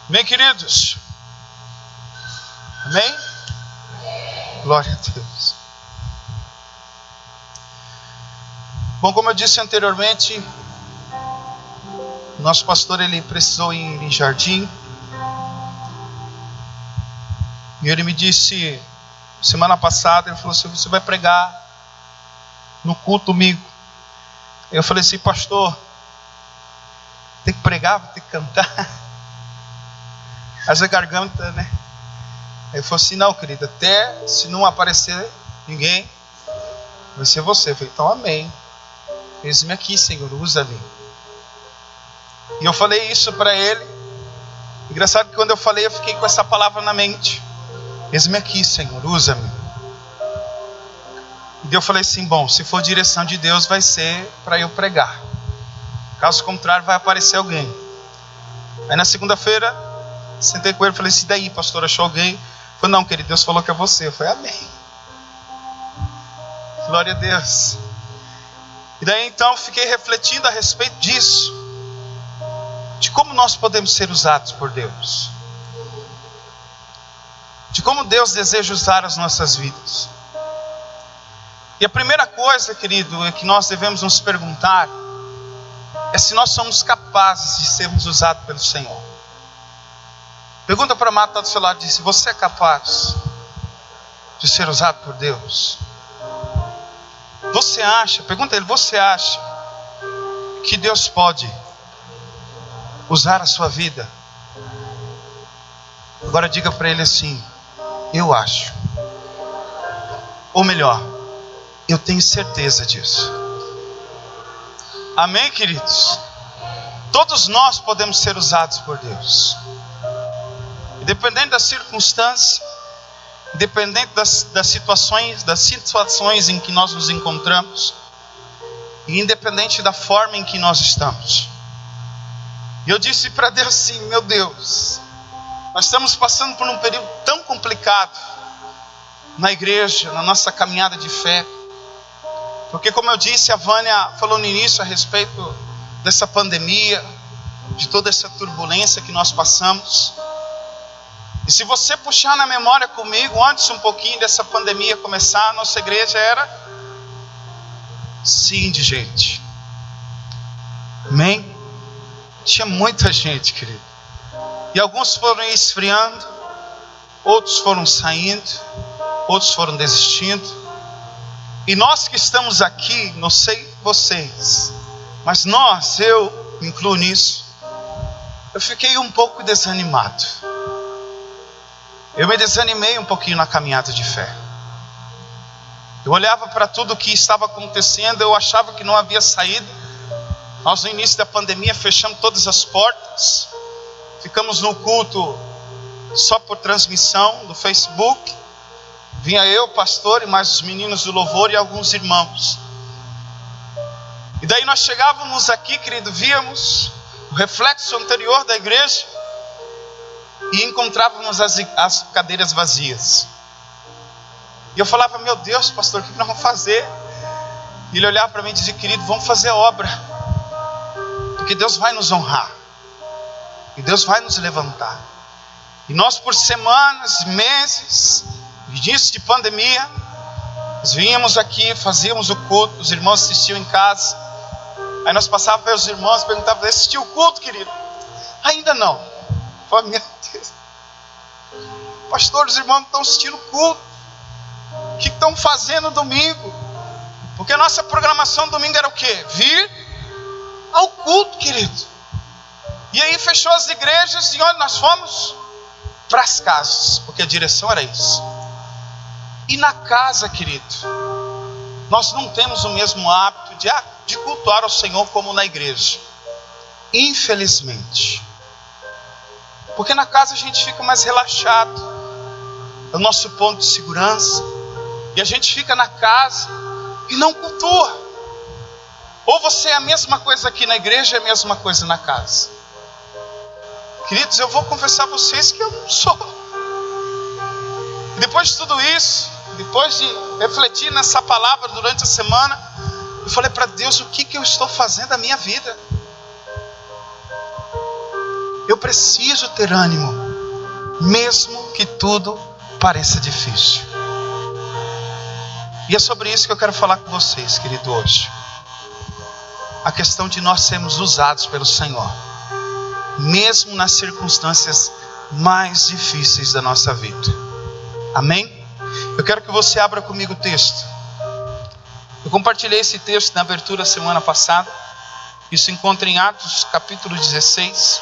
Amém, queridos? Amém? Glória a Deus. Bom, como eu disse anteriormente, nosso pastor ele precisou ir em Jardim. E ele me disse, semana passada, ele falou assim, você vai pregar no culto domingo. Eu falei assim, pastor, tem que pregar, tem que cantar. Essa garganta, né? Ele falou assim, não, querido, até se não aparecer ninguém, vai ser você. Eu falei, então amém. Eis-me aqui, Senhor, usa-me. E eu falei isso para ele. Engraçado que quando eu falei, eu fiquei com essa palavra na mente. Eis-me aqui, Senhor, usa-me. E eu falei assim, bom, se for direção de Deus, vai ser para eu pregar. Caso contrário, vai aparecer alguém. Aí na segunda-feira, sentei com ele e falei assim, daí, pastor, achou alguém? Ele falou, não, querido, Deus falou que é você. Eu falei, amém. Glória a Deus. E daí então, fiquei refletindo a respeito disso. De como nós podemos ser usados por Deus. De como Deus deseja usar as nossas vidas. E a primeira coisa, querido, é que nós devemos nos perguntar é se nós somos capazes de sermos usados pelo Senhor. Pergunta para a Mata do seu lado e diz, você é capaz de ser usado por Deus? Você acha, pergunta a ele, você acha que Deus pode usar a sua vida? Agora diga para ele assim, eu acho. Ou melhor, eu tenho certeza disso. Amém, queridos? Todos nós podemos ser usados por Deus. Independente da circunstância, independente das situações em que nós nos encontramos, e independente da forma em que nós estamos. E eu disse para Deus assim, meu Deus, nós estamos passando por um período tão complicado na igreja, na nossa caminhada de fé. Porque como eu disse, a Vânia falou no início a respeito dessa pandemia, de toda essa turbulência que nós passamos. E se você puxar na memória comigo, antes um pouquinho dessa pandemia começar, a nossa igreja era sim de gente. Amém? Tinha muita gente, querido. E alguns foram esfriando, outros foram saindo, outros foram desistindo. E nós que estamos aqui, não sei vocês, mas nós, eu me incluo nisso, eu fiquei um pouco desanimado. Eu me desanimei um pouquinho na caminhada de fé. Eu olhava para tudo o que estava acontecendo, eu achava que não havia saída. Nós no início da pandemia fechamos todas as portas, ficamos no culto só por transmissão do Facebook. Vinha eu, pastor, e mais os meninos do louvor e alguns irmãos. E daí nós chegávamos aqui, querido, víamos o reflexo anterior da igreja e encontrávamos as cadeiras vazias. E eu falava, meu Deus, pastor, o que nós vamos fazer? E ele olhava para mim e dizia, querido, vamos fazer obra, porque Deus vai nos honrar, e Deus vai nos levantar. E nós por semanas, meses, início de pandemia, nós vínhamos aqui, fazíamos o culto, os irmãos assistiam em casa. Aí nós passávamos pelos irmãos e perguntávamos, assistiu o culto, querido? Ainda não. Eu falei, meu Deus, pastor, os irmãos estão assistindo o culto, o que estão fazendo domingo? Porque a nossa programação domingo era o quê? Vir ao culto, querido. E aí fechou as igrejas e onde nós fomos? Para as casas, porque a direção era isso. E na casa, querido, nós não temos o mesmo hábito de cultuar ao Senhor como na igreja. Infelizmente. Porque na casa a gente fica mais relaxado. É o nosso ponto de segurança. E a gente fica na casa e não cultua. Ou você é a mesma coisa aqui na igreja, é a mesma coisa na casa. Queridos, eu vou confessar a vocês que eu não sou. E depois de tudo isso, depois de refletir nessa palavra durante a semana, eu falei para Deus, o que eu estou fazendo da minha vida? Eu preciso ter ânimo, mesmo que tudo pareça difícil. E é sobre isso que eu quero falar com vocês, querido, hoje. A questão de nós sermos usados pelo Senhor, mesmo nas circunstâncias mais difíceis da nossa vida. Amém? Eu quero que você abra comigo o texto. Eu compartilhei esse texto na abertura semana passada. Isso encontra em Atos capítulo 16,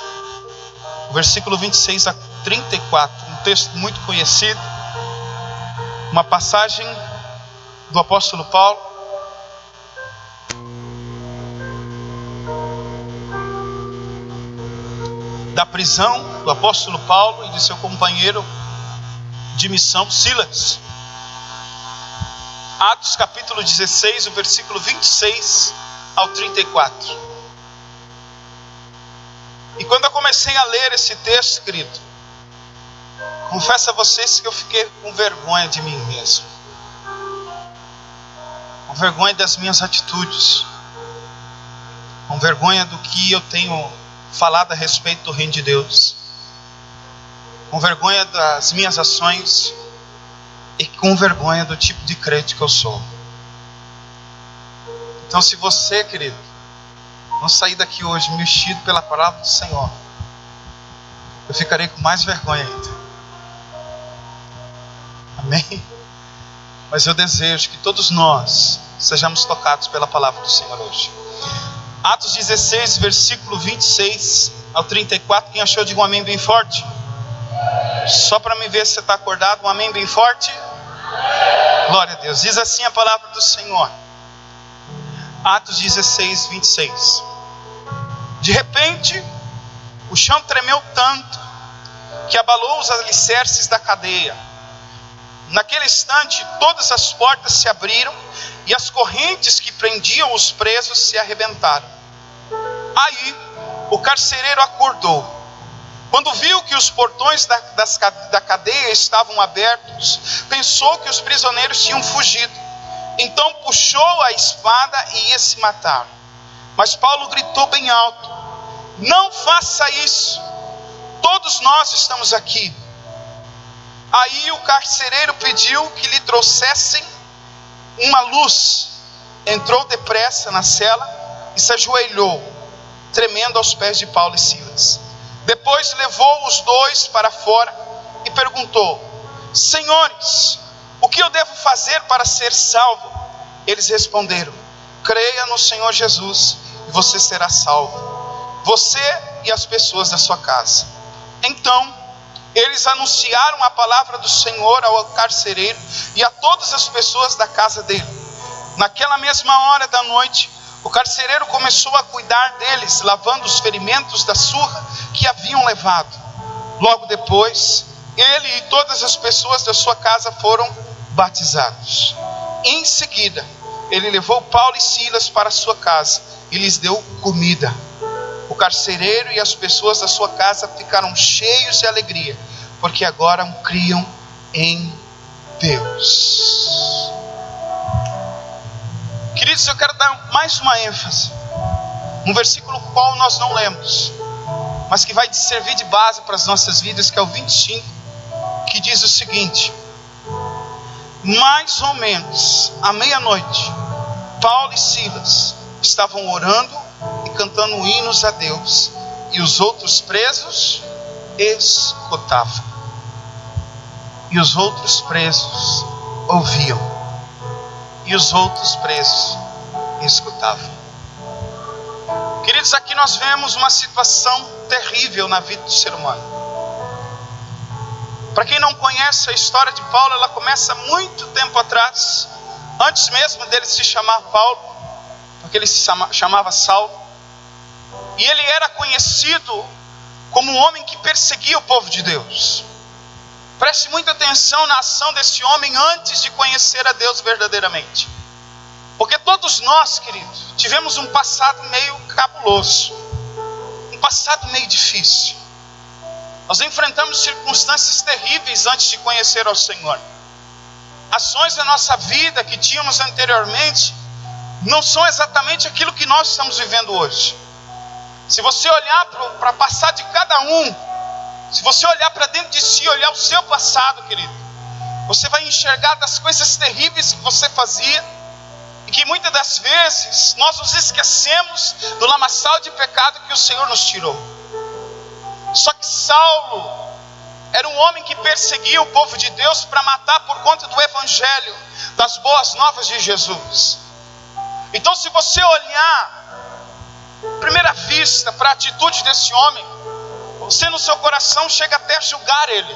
versículo 26 a 34. Um texto muito conhecido. Uma passagem do apóstolo Paulo. Da prisão do apóstolo Paulo e de seu companheiro de missão, Silas. Atos capítulo 16, o versículo 26 ao 34. E quando eu comecei a ler esse texto, querido, confesso a vocês que eu fiquei com vergonha de mim mesmo. Com vergonha das minhas atitudes. Com vergonha do que eu tenho falado a respeito do reino de Deus. Com vergonha das minhas ações. E com vergonha do tipo de crente que eu sou. Então, se você, querido, não sair daqui hoje mexido pela palavra do Senhor, eu ficarei com mais vergonha ainda. Amém? Mas eu desejo que todos nós sejamos tocados pela palavra do Senhor hoje. Atos 16, versículo 26 ao 34. Quem achou, diga um amém bem forte. Só para me ver se você está acordado. Um amém bem forte. Glória a Deus. Diz assim a palavra do Senhor. Atos 16, 26. De repente, o chão tremeu tanto que abalou os alicerces da cadeia. Naquele instante, todas as portas se abriram e as correntes que prendiam os presos se arrebentaram. Aí, o carcereiro acordou. Quando viu que os portões da cadeia estavam abertos, pensou que os prisioneiros tinham fugido. Então puxou a espada e ia se matar. Mas Paulo gritou bem alto: não faça isso, todos nós estamos aqui. Aí o carcereiro pediu que lhe trouxessem uma luz. Entrou depressa na cela e se ajoelhou, tremendo aos pés de Paulo e Silas. Depois levou os dois para fora e perguntou: senhores, o que eu devo fazer para ser salvo? Eles responderam: creia no Senhor Jesus e você será salvo, você e as pessoas da sua casa. Então eles anunciaram a palavra do Senhor ao carcereiro e a todas as pessoas da casa dele. Naquela mesma hora da noite, o carcereiro começou a cuidar deles, lavando os ferimentos da surra que haviam levado. Logo depois, ele e todas as pessoas da sua casa foram batizados. Em seguida, ele levou Paulo e Silas para a sua casa e lhes deu comida. O carcereiro e as pessoas da sua casa ficaram cheios de alegria, porque agora criam em Deus. Queridos, eu quero dar mais uma ênfase. Um versículo qual nós não lemos, mas que vai servir de base para as nossas vidas, que é o 25, que diz o seguinte: mais ou menos à meia-noite, Paulo e Silas estavam orando e cantando hinos a Deus, e os outros presos escutavam. E os outros presos ouviam, e os outros presos escutavam. Queridos, aqui nós vemos uma situação terrível na vida do ser humano. Para quem não conhece a história de Paulo, ela começa muito tempo atrás, antes mesmo dele se chamar Paulo, porque ele se chamava Saulo. E ele era conhecido como um homem que perseguia o povo de Deus. Preste muita atenção na ação desse homem antes de conhecer a Deus verdadeiramente. Porque todos nós, queridos, tivemos um passado meio cabuloso, um passado meio difícil. Nós enfrentamos circunstâncias terríveis antes de conhecer ao Senhor. Ações da nossa vida que tínhamos anteriormente não são exatamente aquilo que nós estamos vivendo hoje. Se você olhar para o passado de cada um, se você olhar para dentro de si, olhar o seu passado, querido, você vai enxergar das coisas terríveis que você fazia, e que muitas das vezes nós nos esquecemos do lamaçal de pecado que o Senhor nos tirou. Só que Saulo era um homem que perseguia o povo de Deus para matar por conta do evangelho, das boas novas de Jesus. Então, se você olhar à primeira vista para a atitude desse homem, você no seu coração chega até a julgar ele.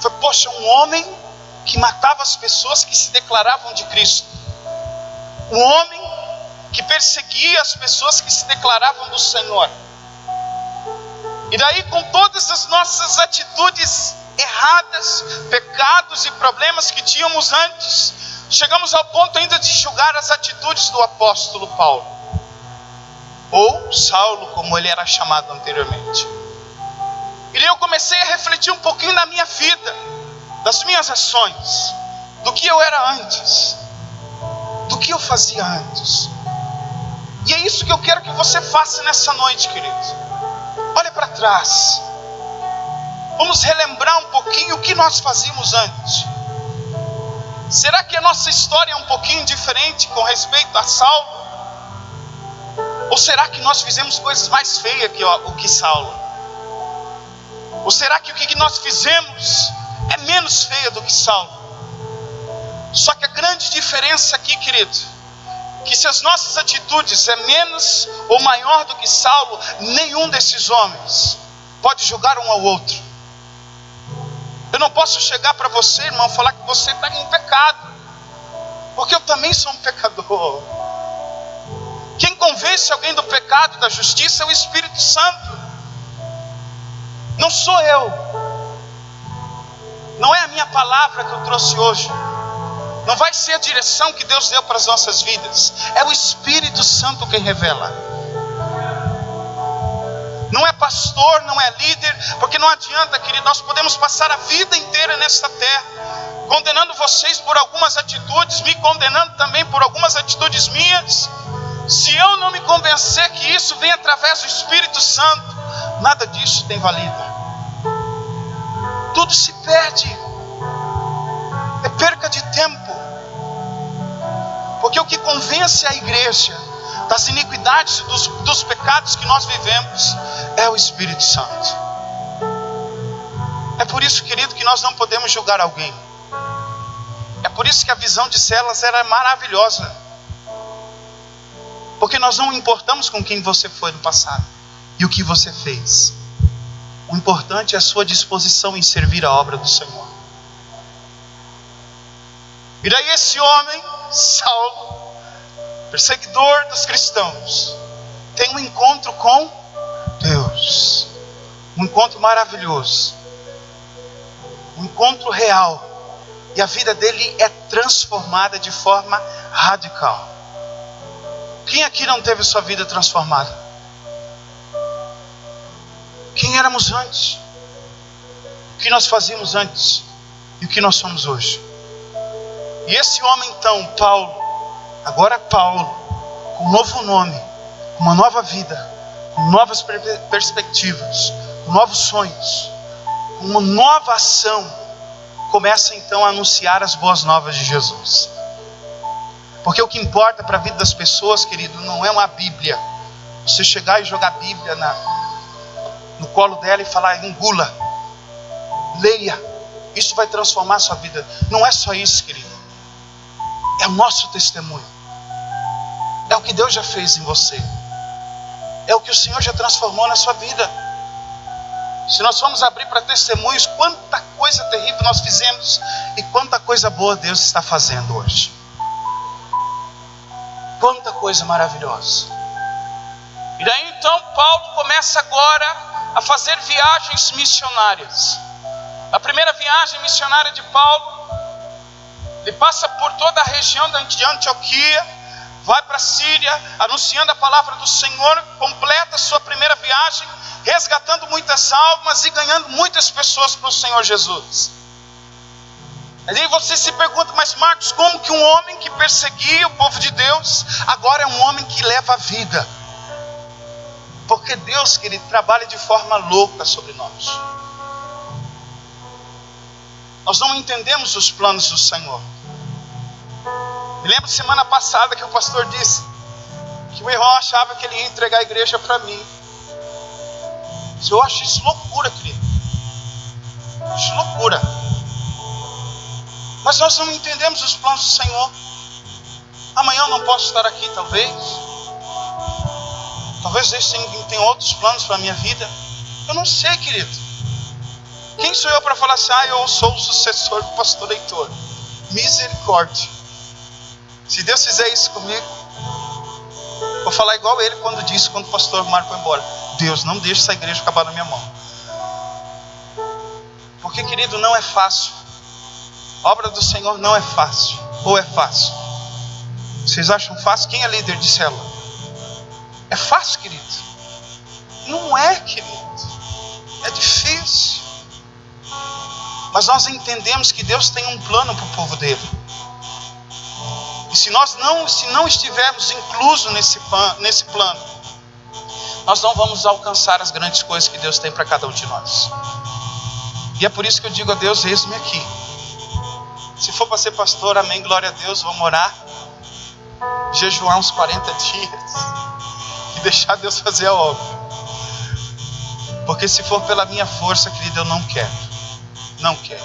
Foi, poxa, um homem que matava as pessoas que se declaravam de Cristo. Um homem que perseguia as pessoas que se declaravam do Senhor. E daí, com todas as nossas atitudes erradas, pecados e problemas que tínhamos antes, chegamos ao ponto ainda de julgar as atitudes do apóstolo Paulo, ou Saulo, como ele era chamado anteriormente. E daí eu comecei a refletir um pouquinho na minha vida, das minhas ações, do que eu era antes, do que eu fazia antes. E é isso que eu quero que você faça nessa noite, querido. Olha para trás. Vamos relembrar um pouquinho o que nós fazíamos antes. Será que a nossa história é um pouquinho diferente com respeito a Saulo? Ou será que nós fizemos coisas mais feias que Saulo? Ou será que o que nós fizemos é menos feio do que Saulo? Só que a grande diferença aqui, querido, que se as nossas atitudes é menos ou maior do que Saulo, nenhum desses homens pode julgar um ao outro. Eu não posso chegar para você, irmão, falar que você está em pecado, porque eu também sou um pecador. Quem convence alguém do pecado e da justiça é o Espírito Santo, não sou eu. Não é a minha palavra que eu trouxe hoje, não vai ser a direção que Deus deu para as nossas vidas, é o Espírito Santo quem revela. Não é pastor, não é líder, porque não adianta, querido, nós podemos passar a vida inteira nesta terra, condenando vocês por algumas atitudes, me condenando também por algumas atitudes minhas. Se eu não me convencer que isso vem através do Espírito Santo, nada disso tem valida. Tudo se perde, é perca de tempo. Porque o que convence a igreja das iniquidades, dos pecados que nós vivemos, é o Espírito Santo. É por isso, querido, que nós não podemos julgar alguém. É por isso que a visão de células era maravilhosa. Porque nós não importamos com quem você foi no passado e o que você fez. O importante é a sua disposição em servir a obra do Senhor. E daí esse homem, Saulo, perseguidor dos cristãos, tem um encontro com Deus. Um encontro maravilhoso. Um encontro real. E a vida dele é transformada de forma radical. Quem aqui não teve sua vida transformada? Quem éramos antes? O que nós fazíamos antes? E o que nós somos hoje? E esse homem então, Paulo, agora Paulo, com um novo nome, com uma nova vida, com novas perspectivas, com novos sonhos, com uma nova ação, começa então a anunciar as boas novas de Jesus. Porque o que importa para a vida das pessoas, querido, não é uma Bíblia. Você chegar e jogar a Bíblia no colo dela e falar, engula, leia, isso vai transformar a sua vida. Não é só isso, querido. É o nosso testemunho. É o que Deus já fez em você. É o que o Senhor já transformou na sua vida. Se nós formos abrir para testemunhos, quanta coisa terrível nós fizemos e quanta coisa boa Deus está fazendo hoje. Quanta coisa maravilhosa. E daí então Paulo começa agora a fazer viagens missionárias. A primeira viagem missionária de Paulo, ele passa por toda a região de Antioquia, vai para a Síria, anunciando a palavra do Senhor, completa a sua primeira viagem, resgatando muitas almas e ganhando muitas pessoas para o Senhor Jesus. Aí você se pergunta, mas Marcos, como que um homem que perseguia o povo de Deus, agora é um homem que leva a vida? Porque Deus, querido, trabalha de forma louca sobre nós. Nós não entendemos os planos do Senhor. Me lembro semana passada que o pastor disse que o irmão achava que ele ia entregar a igreja para mim. Eu acho isso loucura, querido. Acho loucura. Mas nós não entendemos os planos do Senhor. Amanhã eu não posso estar aqui, talvez. Talvez Deus tenha outros planos para a minha vida. Eu não sei, querido. Quem sou eu para falar assim, eu sou o sucessor do pastor Heitor? Misericórdia. Se Deus fizer isso comigo, vou falar igual ele quando o pastor Marco foi embora. Deus, não deixe essa igreja acabar na minha mão. Porque, querido, não é fácil. A obra do Senhor não é fácil. Ou é fácil? Vocês acham fácil? Quem é líder de célula? É fácil, querido? Não é, querido. É difícil. Mas nós entendemos que Deus tem um plano para o povo dele. E se não estivermos inclusos nesse plano, nós não vamos alcançar as grandes coisas que Deus tem para cada um de nós. E é por isso que eu digo a Deus, eis-me aqui. Se for para ser pastor, amém, glória a Deus, vamos orar, jejuar uns 40 dias e deixar Deus fazer a obra. Porque se for pela minha força, querido, eu não quero. Não quero.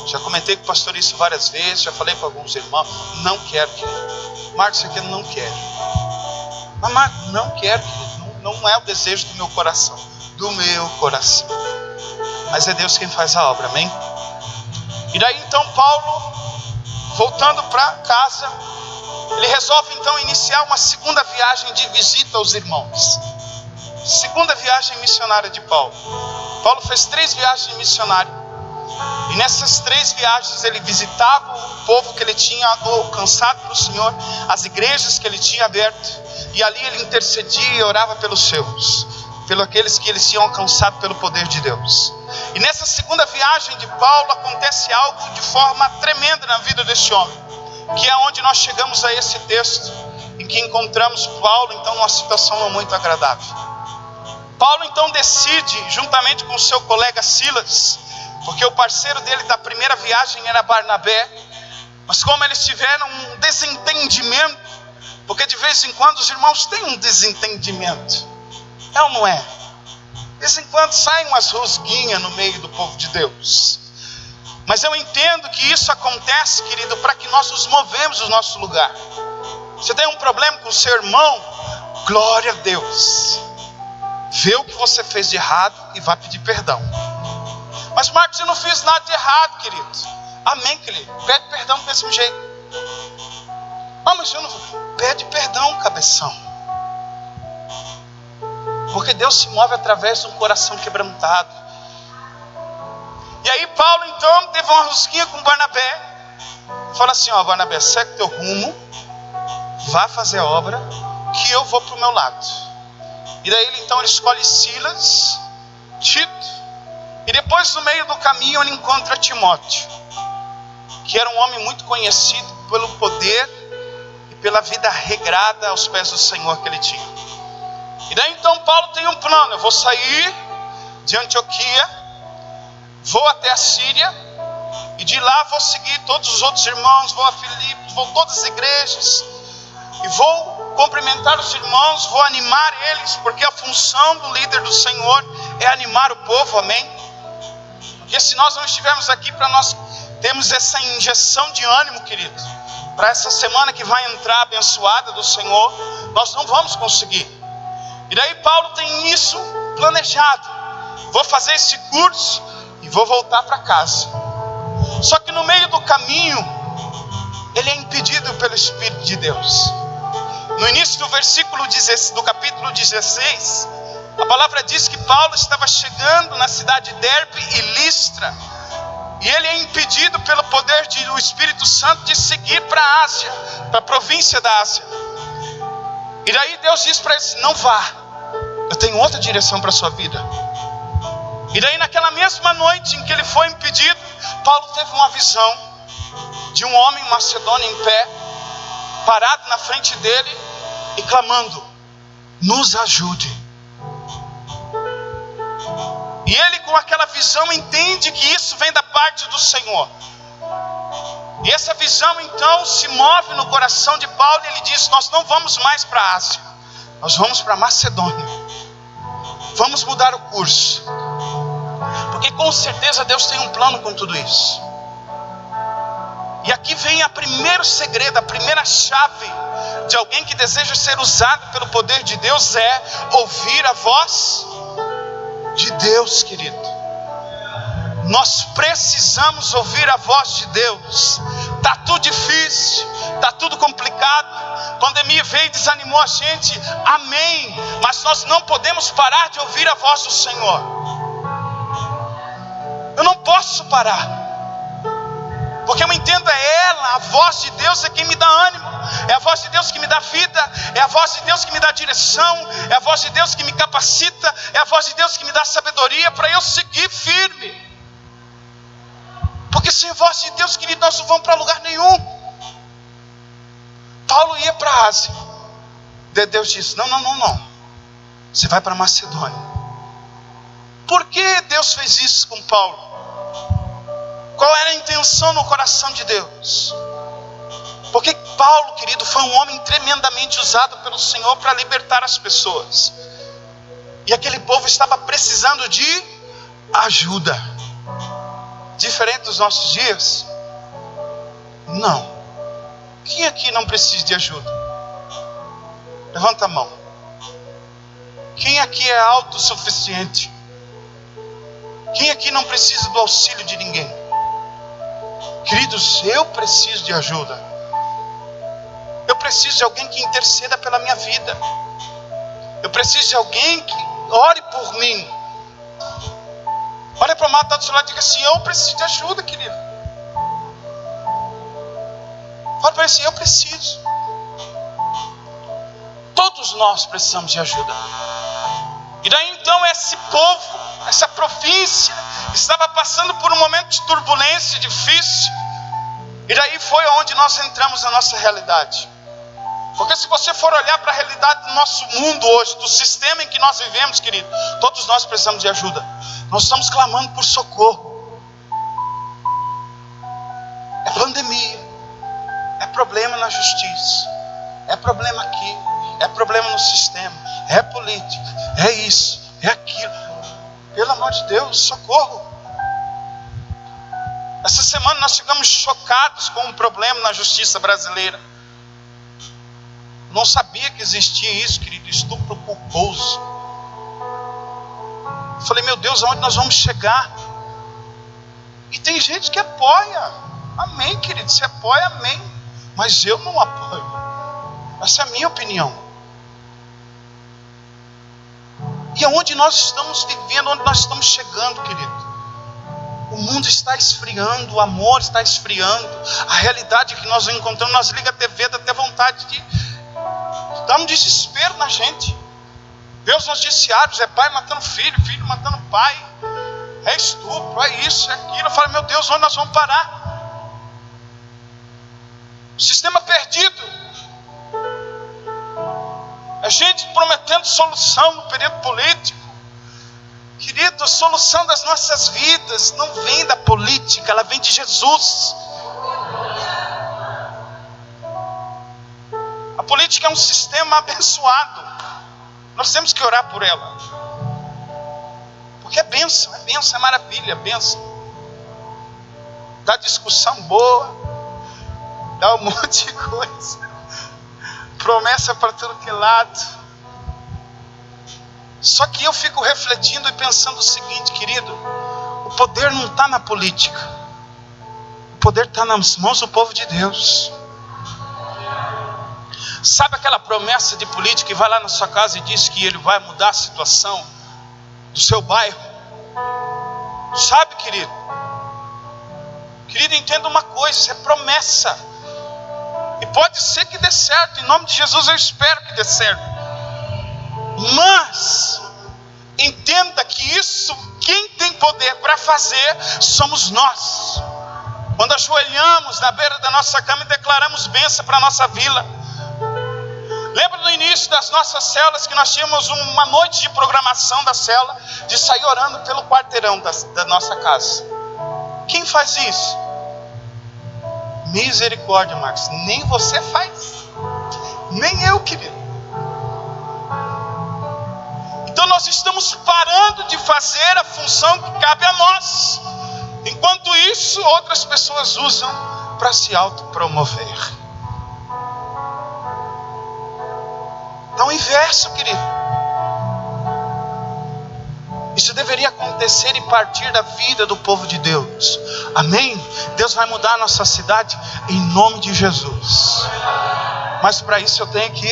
Já comentei com o pastor isso várias vezes, já falei para alguns irmãos, não quero, querido. Marcos, isso aqui eu não quero. Mas Marcos, não quero, querido. Não é o desejo do meu coração. Do meu coração. Mas é Deus quem faz a obra, amém? E daí então Paulo, voltando para casa, ele resolve então iniciar uma segunda viagem de visita aos irmãos. Segunda viagem missionária de Paulo. Paulo fez 3 viagens de missionário. E nessas 3 viagens ele visitava o povo que ele tinha alcançado pelo Senhor, as igrejas que ele tinha aberto. E ali ele intercedia e orava pelos seus, pelos aqueles que eles tinham alcançado pelo poder de Deus. E nessa segunda viagem de Paulo acontece algo de forma tremenda na vida deste homem, que é onde nós chegamos a esse texto, em que encontramos Paulo então numa situação não muito agradável. Paulo então decide, juntamente com o seu colega Silas, porque o parceiro dele da primeira viagem era Barnabé, mas como eles tiveram um desentendimento, porque de vez em quando os irmãos têm um desentendimento, é ou não é? De vez em quando saem umas rosguinhas no meio do povo de Deus. Mas eu entendo que isso acontece, querido, para que nós nos movemos do nosso lugar. Você tem um problema com o seu irmão? Glória a Deus. Vê o que você fez de errado e vai pedir perdão. Mas Marcos, eu não fiz nada de errado, querido. Amém, querido. Pede perdão do mesmo jeito. Mas eu não... Pede perdão, cabeção. Porque Deus se move através de um coração quebrantado. E aí Paulo então teve uma rosquinha com Barnabé. Fala assim, Barnabé, segue teu rumo, vá fazer a obra, que eu vou para o meu lado. E daí ele escolhe Silas, Tito, e depois no meio do caminho ele encontra Timóteo, que era um homem muito conhecido pelo poder e pela vida regrada aos pés do Senhor que ele tinha. E daí então Paulo tem um plano, eu vou sair de Antioquia, vou até a Síria, e de lá vou seguir todos os outros irmãos, vou a Filipos, vou a todas as igrejas, e vou cumprimentar os irmãos, vou animar eles, porque a função do líder do Senhor é animar o povo, amém? Porque se nós não estivermos aqui para nós termos essa injeção de ânimo, querido, para essa semana que vai entrar abençoada do Senhor, nós não vamos conseguir. E daí Paulo tem isso planejado, vou fazer esse curso e vou voltar para casa. Só que no meio do caminho ele é impedido pelo Espírito de Deus. No início do versículo do capítulo 16, a palavra diz que Paulo estava chegando na cidade de Derbe e Listra, e ele é impedido pelo poder do Espírito Santo de seguir para a Ásia, para a província da Ásia. E daí Deus diz para ele, não vá, eu tenho outra direção para a sua vida. E daí naquela mesma noite em que ele foi impedido, Paulo teve uma visão de um homem macedônio em pé, parado na frente dele e clamando, nos ajude. E ele, com aquela visão, entende que isso vem da parte do Senhor. E essa visão então se move no coração de Paulo, e ele diz: nós não vamos mais para a Ásia, nós vamos para a Macedônia. Vamos mudar o curso, porque com certeza Deus tem um plano com tudo isso. E aqui vem o primeiro segredo, a primeira chave de alguém que deseja ser usado pelo poder de Deus, é ouvir a voz de Deus, querido. Nós precisamos ouvir a voz de Deus. Está tudo difícil, está tudo complicado, a pandemia veio e desanimou a gente, amém, mas nós não podemos parar de ouvir a voz do Senhor. Eu não posso parar, porque eu entendo, é ela, a voz de Deus é quem me dá ânimo, é a voz de Deus que me dá vida, é a voz de Deus que me dá direção, é a voz de Deus que me capacita, é a voz de Deus que me dá sabedoria para eu seguir firme. Porque sem a voz de Deus, querido, nós não vamos para lugar nenhum. Paulo ia para a Ásia. Deus disse: não. Você vai para a Macedônia. Por que Deus fez isso com Paulo? Qual era a intenção no coração de Deus? Porque Paulo, querido, foi um homem tremendamente usado pelo Senhor para libertar as pessoas. E aquele povo estava precisando de ajuda. Diferente dos nossos dias? Não. Quem aqui não precisa de ajuda? Levanta a mão. Quem aqui é autossuficiente? Quem aqui não precisa do auxílio de ninguém? Queridos, eu preciso de ajuda. Eu preciso de alguém que interceda pela minha vida. Eu preciso de alguém que ore por mim. Olha para o irmão que está do seu lado e diga assim: eu preciso de ajuda, querido. Olha para ele assim: eu preciso. Todos nós precisamos de ajuda. E daí então esse povo, essa província, estava passando por um momento de turbulência difícil. E daí foi onde nós entramos na nossa realidade. Porque se você for olhar para a realidade do nosso mundo hoje, do sistema em que nós vivemos, querido, todos nós precisamos de ajuda. Nós estamos clamando por socorro. É pandemia, é problema na justiça, é problema aqui, é problema no sistema, é política, é isso, é aquilo. Pelo amor de Deus, socorro. Essa semana nós ficamos chocados com um problema na justiça brasileira. Não sabia que existia isso, querido, estupro culposo. Falei: meu Deus, aonde nós vamos chegar? E tem gente que apoia. Amém, querido, você apoia, amém. Mas eu não apoio. Essa é a minha opinião. E aonde nós estamos vivendo, onde nós estamos chegando, querido? O mundo está esfriando, o amor está esfriando. A realidade que nós encontramos, nós liga a TV, dá até vontade de dar um desespero na gente. Ver os noticiários, é pai matando filho, filho matando pai, é estupro, é isso, é aquilo. Eu falo: meu Deus, onde nós vamos parar? O sistema perdido. A gente prometendo solução no período político. Querido, a solução das nossas vidas não vem da política, ela vem de Jesus. A política é um sistema abençoado. Nós temos que orar por ela. Porque é bênção, é maravilha, é bênção. Dá discussão boa, dá um monte de coisa, promessa para tudo que é lado. Só que eu fico refletindo e pensando o seguinte, querido: o poder não está na política, o poder está nas mãos do povo de Deus. Sabe aquela promessa de político que vai lá na sua casa e diz que ele vai mudar a situação do seu bairro? Sabe, querido? Querido, entenda uma coisa: isso é promessa. E pode ser que dê certo, em nome de Jesus eu espero que dê certo. Mas entenda que isso, quem tem poder para fazer somos nós. Quando ajoelhamos na beira da nossa cama e declaramos bênção para a nossa vila. Lembra no início início das nossas células, que nós tínhamos uma noite de programação da célula, de sair orando pelo quarteirão da nossa casa. Quem faz isso? Misericórdia, Marcos. Nem você faz. Nem eu, querido. Então nós estamos parando de fazer a função que cabe a nós. Enquanto isso, outras pessoas usam para se autopromover. Então, o inverso, querido. Isso deveria acontecer e partir da vida do povo de Deus. Amém? Deus vai mudar a nossa cidade em nome de Jesus. Mas para isso eu tenho que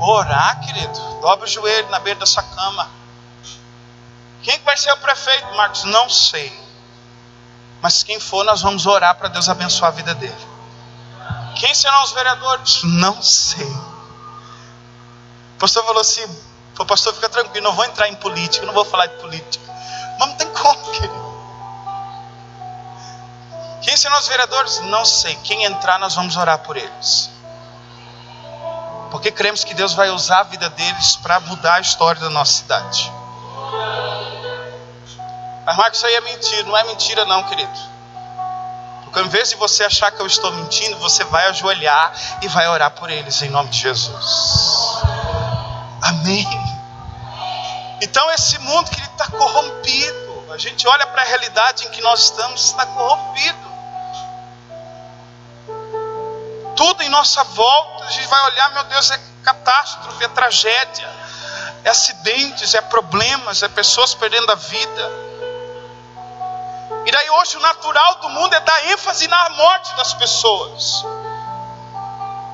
orar, querido. Dobra o joelho na beira da sua cama. Quem que vai ser o prefeito, Marcos? Não sei. Mas quem for, nós vamos orar para Deus abençoar a vida dele. Quem serão os vereadores? Não sei. O pastor falou assim: pastor, fica tranquilo, não vou entrar em política, não vou falar de política. Mas não tem como, querido. Quem serão os vereadores? Não sei. Quem entrar, nós vamos orar por eles. Porque cremos que Deus vai usar a vida deles para mudar a história da nossa cidade. Mas Marcos, isso aí é mentira. Não é mentira não, querido. Porque em vez de você achar que eu estou mentindo, você vai ajoelhar e vai orar por eles em nome de Jesus. Amém. Então esse mundo que está corrompido. A gente olha para a realidade em que nós estamos, está corrompido. Tudo em nossa volta, a gente vai olhar, meu Deus, é catástrofe, é tragédia, é acidentes, é problemas, é pessoas perdendo a vida. E daí hoje o natural do mundo é dar ênfase na morte das pessoas.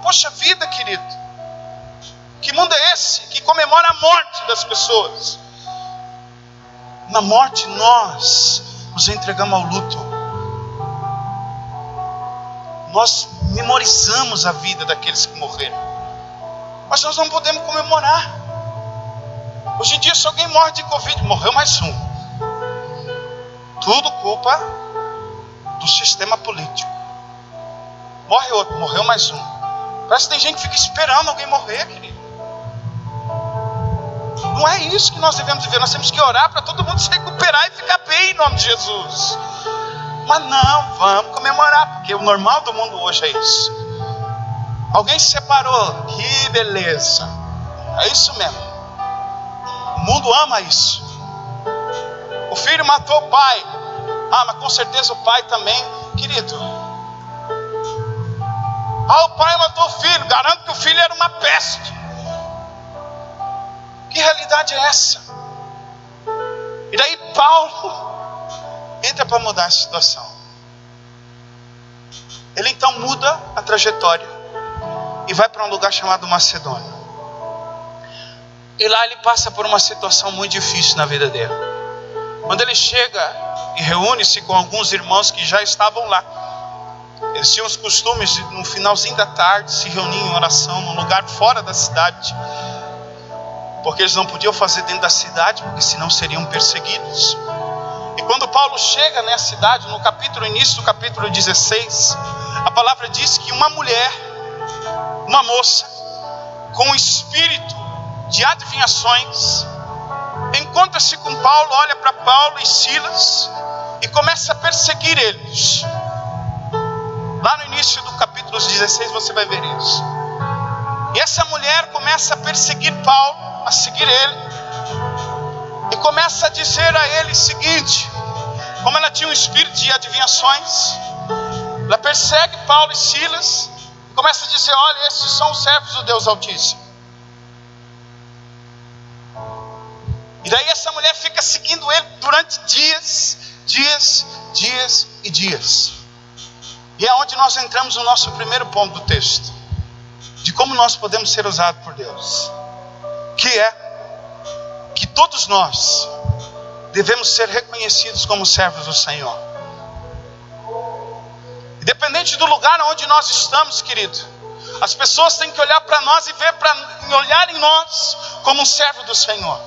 Poxa vida, querido, que mundo é esse que comemora a morte das pessoas? Na morte nós nos entregamos ao luto. Nós memorizamos a vida daqueles que morreram. Mas nós não podemos comemorar. Hoje em dia, se alguém morre de Covid, morreu mais um. Tudo culpa do sistema político. Morre outro, morreu mais um. Parece que tem gente que fica esperando alguém morrer, querido. Não é isso que nós devemos viver. Nós temos que orar para todo mundo se recuperar e ficar bem em nome de Jesus. Mas não, vamos comemorar, porque o normal do mundo hoje é isso. Alguém se separou, que beleza. É isso mesmo. O mundo ama isso. O filho matou o pai. Ah, mas com certeza o pai também, querido. Ah, o pai matou o filho. Garanto que o filho era uma peste. Que realidade é essa? E daí Paulo entra para mudar a situação. Ele então muda a trajetória e vai para um lugar chamado Macedônia. E lá ele passa por uma situação muito difícil na vida dele. Quando ele chega e reúne-se com alguns irmãos que já estavam lá, eles tinham os costumes de, no finalzinho da tarde, se reunir em oração num lugar fora da cidade, porque eles não podiam fazer dentro da cidade, porque senão seriam perseguidos. E quando Paulo chega nessa cidade, no início do capítulo 16, a palavra diz que uma mulher, uma moça, com o espírito de adivinhações, encontra-se com Paulo, olha para Paulo e Silas e começa a perseguir eles. Lá no início do capítulo 16 você vai ver isso. E essa mulher começa a perseguir Paulo, a seguir ele, e começa a dizer a ele o seguinte: como ela tinha um espírito de adivinhações, ela persegue Paulo e Silas e começa a dizer: olha, esses são os servos do Deus Altíssimo. E daí essa mulher fica seguindo ele durante dias e dias. E é onde nós entramos no nosso primeiro ponto do texto, de como nós podemos ser usados por Deus, que é que todos nós devemos ser reconhecidos como servos do Senhor. Independente do lugar onde nós estamos, querido, as pessoas têm que olhar para nós e olhar em nós como um servo do Senhor.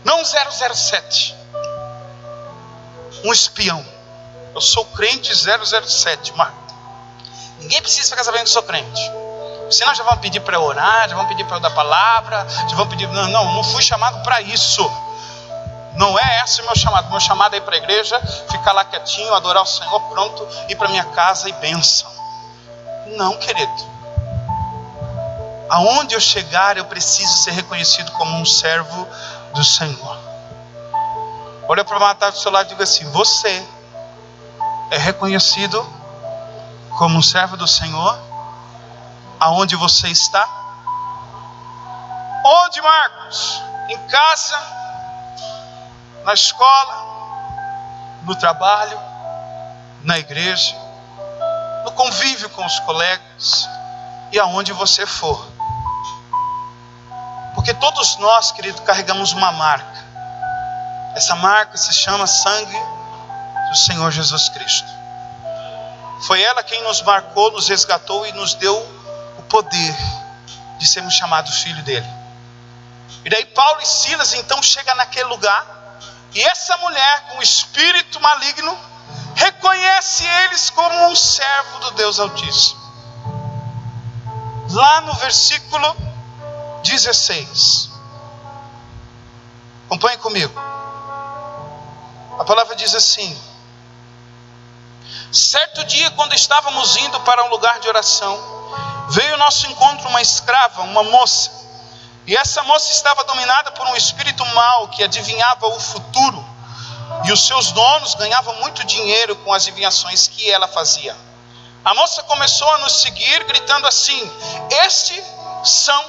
Não um 007, um espião. Eu sou crente 007, Marta. Ninguém precisa ficar sabendo que eu sou crente. Senão já vão pedir para eu orar, já vão pedir para eu dar palavra, já vão pedir... Não fui chamado para isso. Não é esse o meu chamado. Meu chamado é ir para a igreja, ficar lá quietinho, adorar o Senhor, pronto, ir para minha casa e bênção. Não, querido. Aonde eu chegar, eu preciso ser reconhecido como um servo do Senhor. Olha para o matar do seu lado e diga assim: você é reconhecido como um servo do Senhor? Aonde você está? Onde, Marcos? Em casa, na escola, no trabalho, na igreja, no convívio com os colegas e aonde você for. Porque todos nós, querido, carregamos uma marca. Essa marca se chama sangue do Senhor Jesus Cristo. Foi ela quem nos marcou, nos resgatou e nos deu o poder de sermos chamados filho dele. E daí Paulo e Silas então chegam naquele lugar, e essa mulher com o espírito maligno reconhece eles como um servo do Deus Altíssimo. Lá no versículo 16, acompanhe comigo. A palavra diz assim: certo dia, quando estávamos indo para um lugar de oração, veio ao nosso encontro uma escrava, uma moça. E essa moça estava dominada por um espírito mau que adivinhava o futuro. E os seus donos ganhavam muito dinheiro com as adivinhações que ela fazia. A moça começou a nos seguir, gritando assim: estes são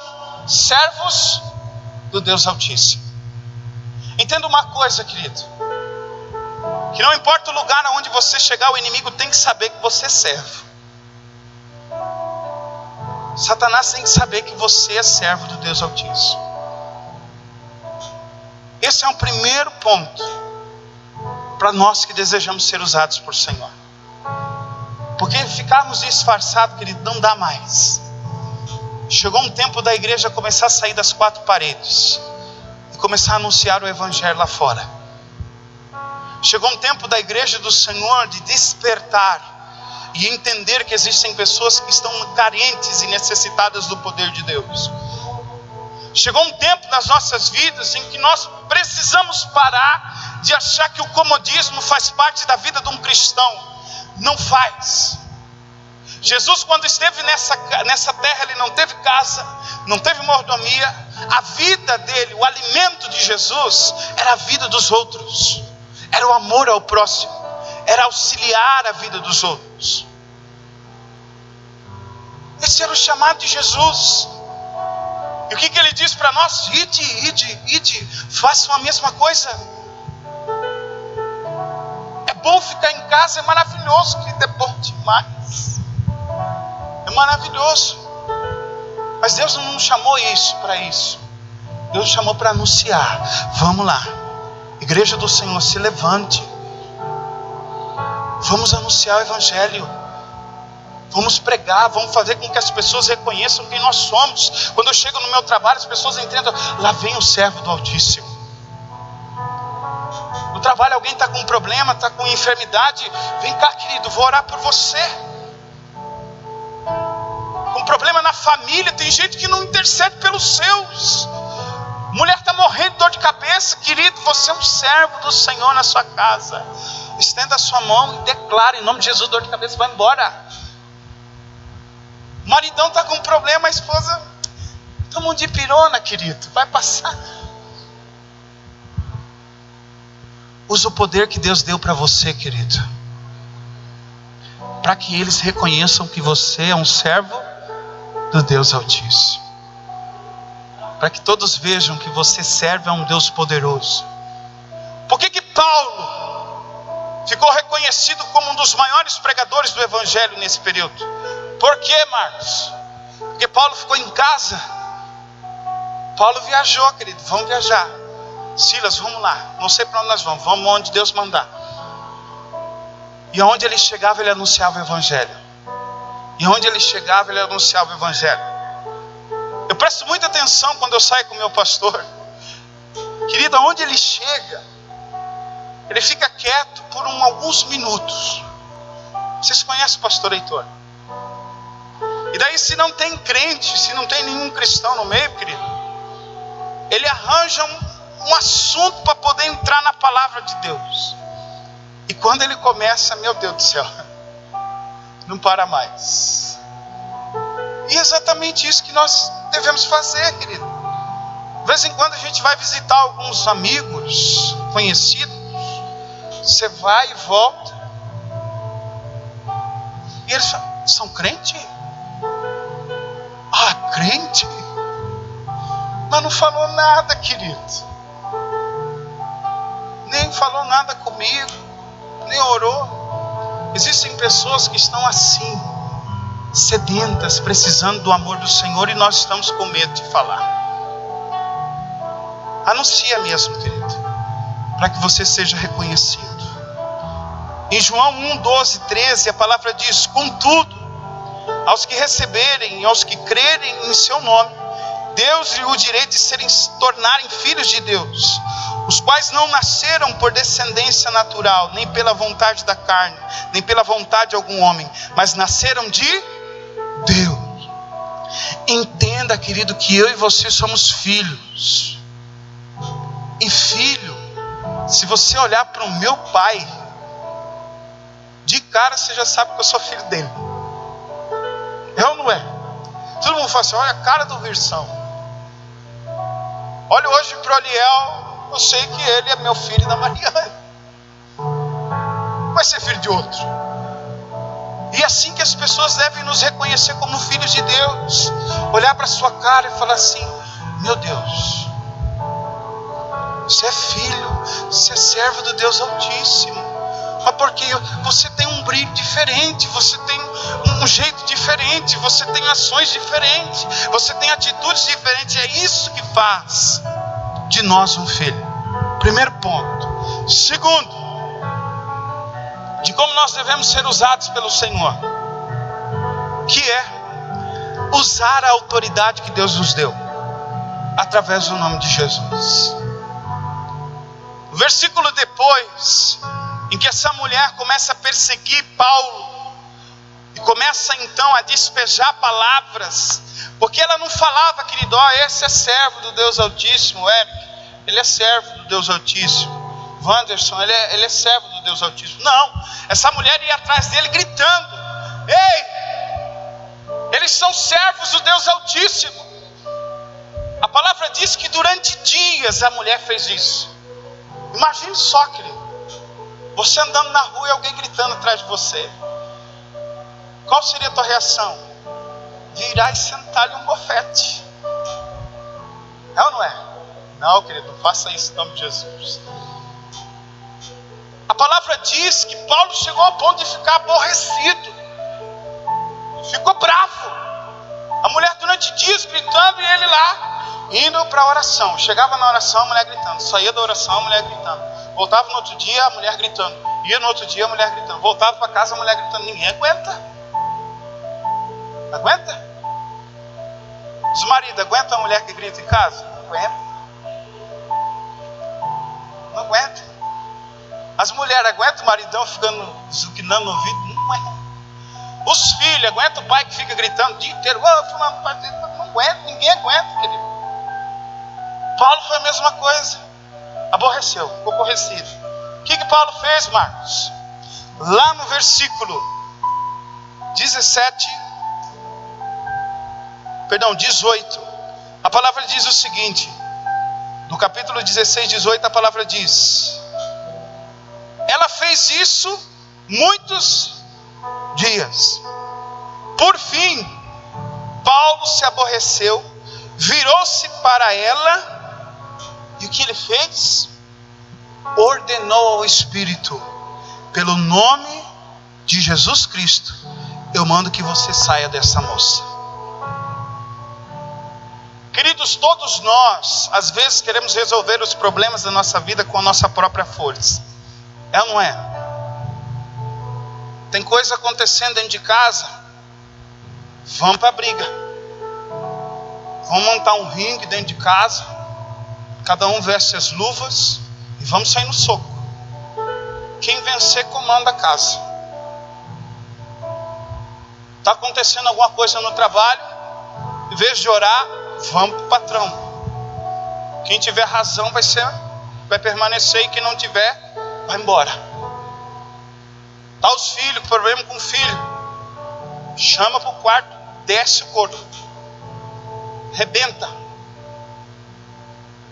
servos do Deus Altíssimo. Entenda uma coisa, querido: que não importa o lugar aonde você chegar, o inimigo tem que saber que você é servo. Satanás tem que saber que você é servo do Deus Altíssimo. Esse é o primeiro ponto para nós que desejamos ser usados por Senhor. Porque ficarmos disfarçados, querido, não dá mais. Chegou um tempo da igreja começar a sair das quatro paredes e começar a anunciar o evangelho lá fora. Chegou um tempo da igreja do Senhor de despertar e entender que existem pessoas que estão carentes e necessitadas do poder de Deus. Chegou um tempo nas nossas vidas em que nós precisamos parar de achar que o comodismo faz parte da vida de um cristão. Não faz. Jesus, quando esteve nessa terra, ele não teve casa, não teve mordomia. A vida dele, o alimento de Jesus, era a vida dos outros. Era o amor ao próximo, era auxiliar a vida dos outros. Esse era o chamado de Jesus. E o que ele diz para nós? Ide, façam a mesma coisa. É bom ficar em casa, é maravilhoso, querido, é bom demais. É maravilhoso. Mas Deus não nos chamou para isso. Deus nos chamou para anunciar. Vamos lá. Igreja do Senhor, se levante. Vamos anunciar o evangelho. Vamos pregar, vamos fazer com que as pessoas reconheçam quem nós somos. Quando eu chego no meu trabalho, as pessoas entendam: lá vem o servo do Altíssimo. No trabalho alguém está com um problema, está com enfermidade. Vem cá, querido, vou orar por você. Com problema na família, tem gente que não intercede pelos seus. Mulher está morrendo de dor de cabeça, querido, você é um servo do Senhor na sua casa. Estenda a sua mão e declara: em nome de Jesus, dor de cabeça vai embora. O maridão está com problema, a esposa toma um dipirona, querido, vai passar. Usa o poder que Deus deu para você, querido, para que eles reconheçam que você é um servo do Deus Altíssimo. Para que todos vejam que você serve a um Deus poderoso. Por que Paulo ficou reconhecido como um dos maiores pregadores do evangelho nesse período? Por quê, Marcos? Porque Paulo ficou em casa. Paulo viajou, querido, vamos viajar. Silas, vamos lá, não sei para onde nós vamos onde Deus mandar. E aonde ele chegava, ele anunciava o evangelho. E onde ele chegava, ele anunciava o evangelho. Eu presto muita atenção quando eu saio com o meu pastor. Querido, aonde ele chega, ele fica quieto por alguns minutos. Vocês conhecem o pastor Heitor? E daí, se não tem crente, se não tem nenhum cristão no meio, querido, ele arranja um assunto para poder entrar na palavra de Deus. E quando ele começa, meu Deus do céu, não para mais. E é exatamente isso que nós devemos fazer, querido. De vez em quando a gente vai visitar alguns amigos, conhecidos. Você vai e volta. E eles falam, são crente? Ah, crente? Mas não falou nada, querido. Nem falou nada comigo, nem orou. Existem pessoas que estão assim, sedentas, precisando do amor do Senhor, e nós estamos com medo de falar. Anuncia mesmo, querido, para que você seja reconhecido. Em João 1, 12, 13, a palavra diz: contudo, aos que receberem e aos que crerem em seu nome, Deus-lhe o direito de se tornarem filhos de Deus, os quais não nasceram por descendência natural, nem pela vontade da carne, nem pela vontade de algum homem, mas nasceram de Deus. Entenda, querido, que eu e você somos filhos. E filho, se você olhar para o meu pai, de cara você já sabe que eu sou filho dele. É ou não é? Todo mundo fala assim, olha a cara do Virsão. Olha hoje para o Aliel, eu sei que ele é meu filho da Mariana. Vai ser filho de outro. E é assim que as pessoas devem nos reconhecer como filhos de Deus. Olhar para a sua cara e falar assim, meu Deus, você é filho, você é servo do Deus Altíssimo. Mas porque você tem um brilho diferente, você tem um jeito diferente, você tem ações diferentes, você tem atitudes diferentes. É isso que faz de nós um filho. Primeiro ponto. Segundo, de como nós devemos ser usados pelo Senhor, que é usar a autoridade que Deus nos deu, através do nome de Jesus. O versículo depois, em que essa mulher começa a perseguir Paulo, e começa então a despejar palavras, porque ela não falava, querido, esse é servo do Deus Altíssimo, Eric, ele é servo do Deus Altíssimo, Wanderson, ele é servo do Deus Altíssimo. Não, essa mulher ia atrás dele gritando, ei, eles são servos do Deus Altíssimo. A palavra diz que durante dias a mulher fez isso. Imagine só, querido, você andando na rua e alguém gritando atrás de você. Qual seria a tua reação? Virar e sentar-lhe um bofete. É ou não é? Não, querido, não faça isso em nome de Jesus. A palavra diz que Paulo chegou ao ponto de ficar aborrecido. Ficou bravo. A mulher durante dias gritando e ele lá, indo para a oração. Chegava na oração, a mulher gritando. Saía da oração, a mulher gritando. Voltava no outro dia, a mulher gritando. Ia no outro dia, a mulher gritando. Voltava para casa, a mulher gritando. Ninguém aguenta. Aguenta? Os maridos aguentam a mulher que grita em casa? Não aguenta. Não aguenta. As mulheres aguentam o maridão ficando zuquinando no ouvido? Não aguenta. Os filhos aguentam o pai que fica gritando o dia inteiro? Não aguenta, ninguém aguenta, querido. Paulo foi a mesma coisa. Aborreceu, ficou aborrecido. O que Paulo fez, Marcos? Lá no versículo 18, a palavra diz o seguinte, no capítulo 16, 18, a palavra diz, ela fez isso muitos dias. Por fim, Paulo se aborreceu, virou-se para ela, e o que ele fez? Ordenou ao Espírito, pelo nome de Jesus Cristo, eu mando que você saia dessa moça. Queridos, todos nós, às vezes queremos resolver os problemas da nossa vida com a nossa própria força. É ou não é? Tem coisa acontecendo dentro de casa, vamos para a briga. Vamos montar um ringue dentro de casa, cada um veste as luvas e vamos sair no soco. Quem vencer comanda a casa. Está acontecendo alguma coisa no trabalho, em vez de orar, vamos para o patrão. Quem tiver razão vai permanecer, e quem não tiver, vai embora. Tá os filhos, problema com o filho, chama para o quarto, desce o couro, rebenta,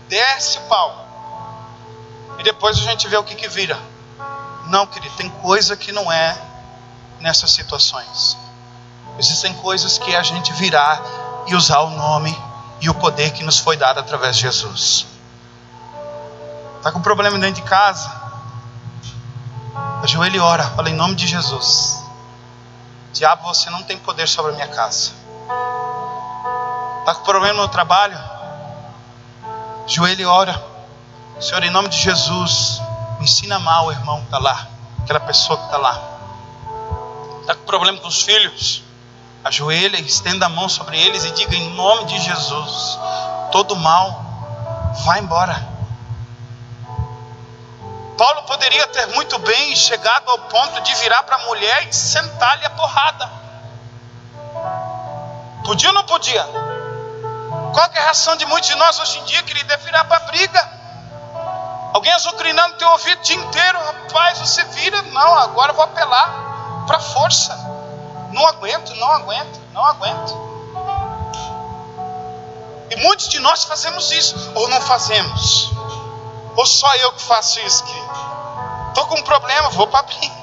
desce o pau, e depois a gente vê o que vira. Não, querido, tem coisa que não é nessas situações. Existem coisas que a gente virar e usar o nome e o poder que nos foi dado através de Jesus. Está com problema dentro de casa? Ajoelhe e ora, fala em nome de Jesus. Diabo, você não tem poder sobre a minha casa. Está com problema no trabalho? Ajoelhe e ora. Senhor, em nome de Jesus, me ensina mal o irmão que está lá, aquela pessoa que está lá. Está com problema com os filhos? Ajoelha, estenda a mão sobre eles e diga em nome de Jesus, todo mal vai embora. Paulo poderia ter muito bem chegado ao ponto de virar para a mulher e sentar-lhe a porrada. Podia ou não podia? Qual que é a reação de muitos de nós hoje em dia, querido? É virar para a briga. Alguém azucrinando teu ouvido o dia inteiro. Rapaz, você vira. Não, agora eu vou apelar para a força. Não aguento. E muitos de nós fazemos isso. Ou não fazemos. Ou só eu que faço isso, querido? Estou com um problema, vou para a briga.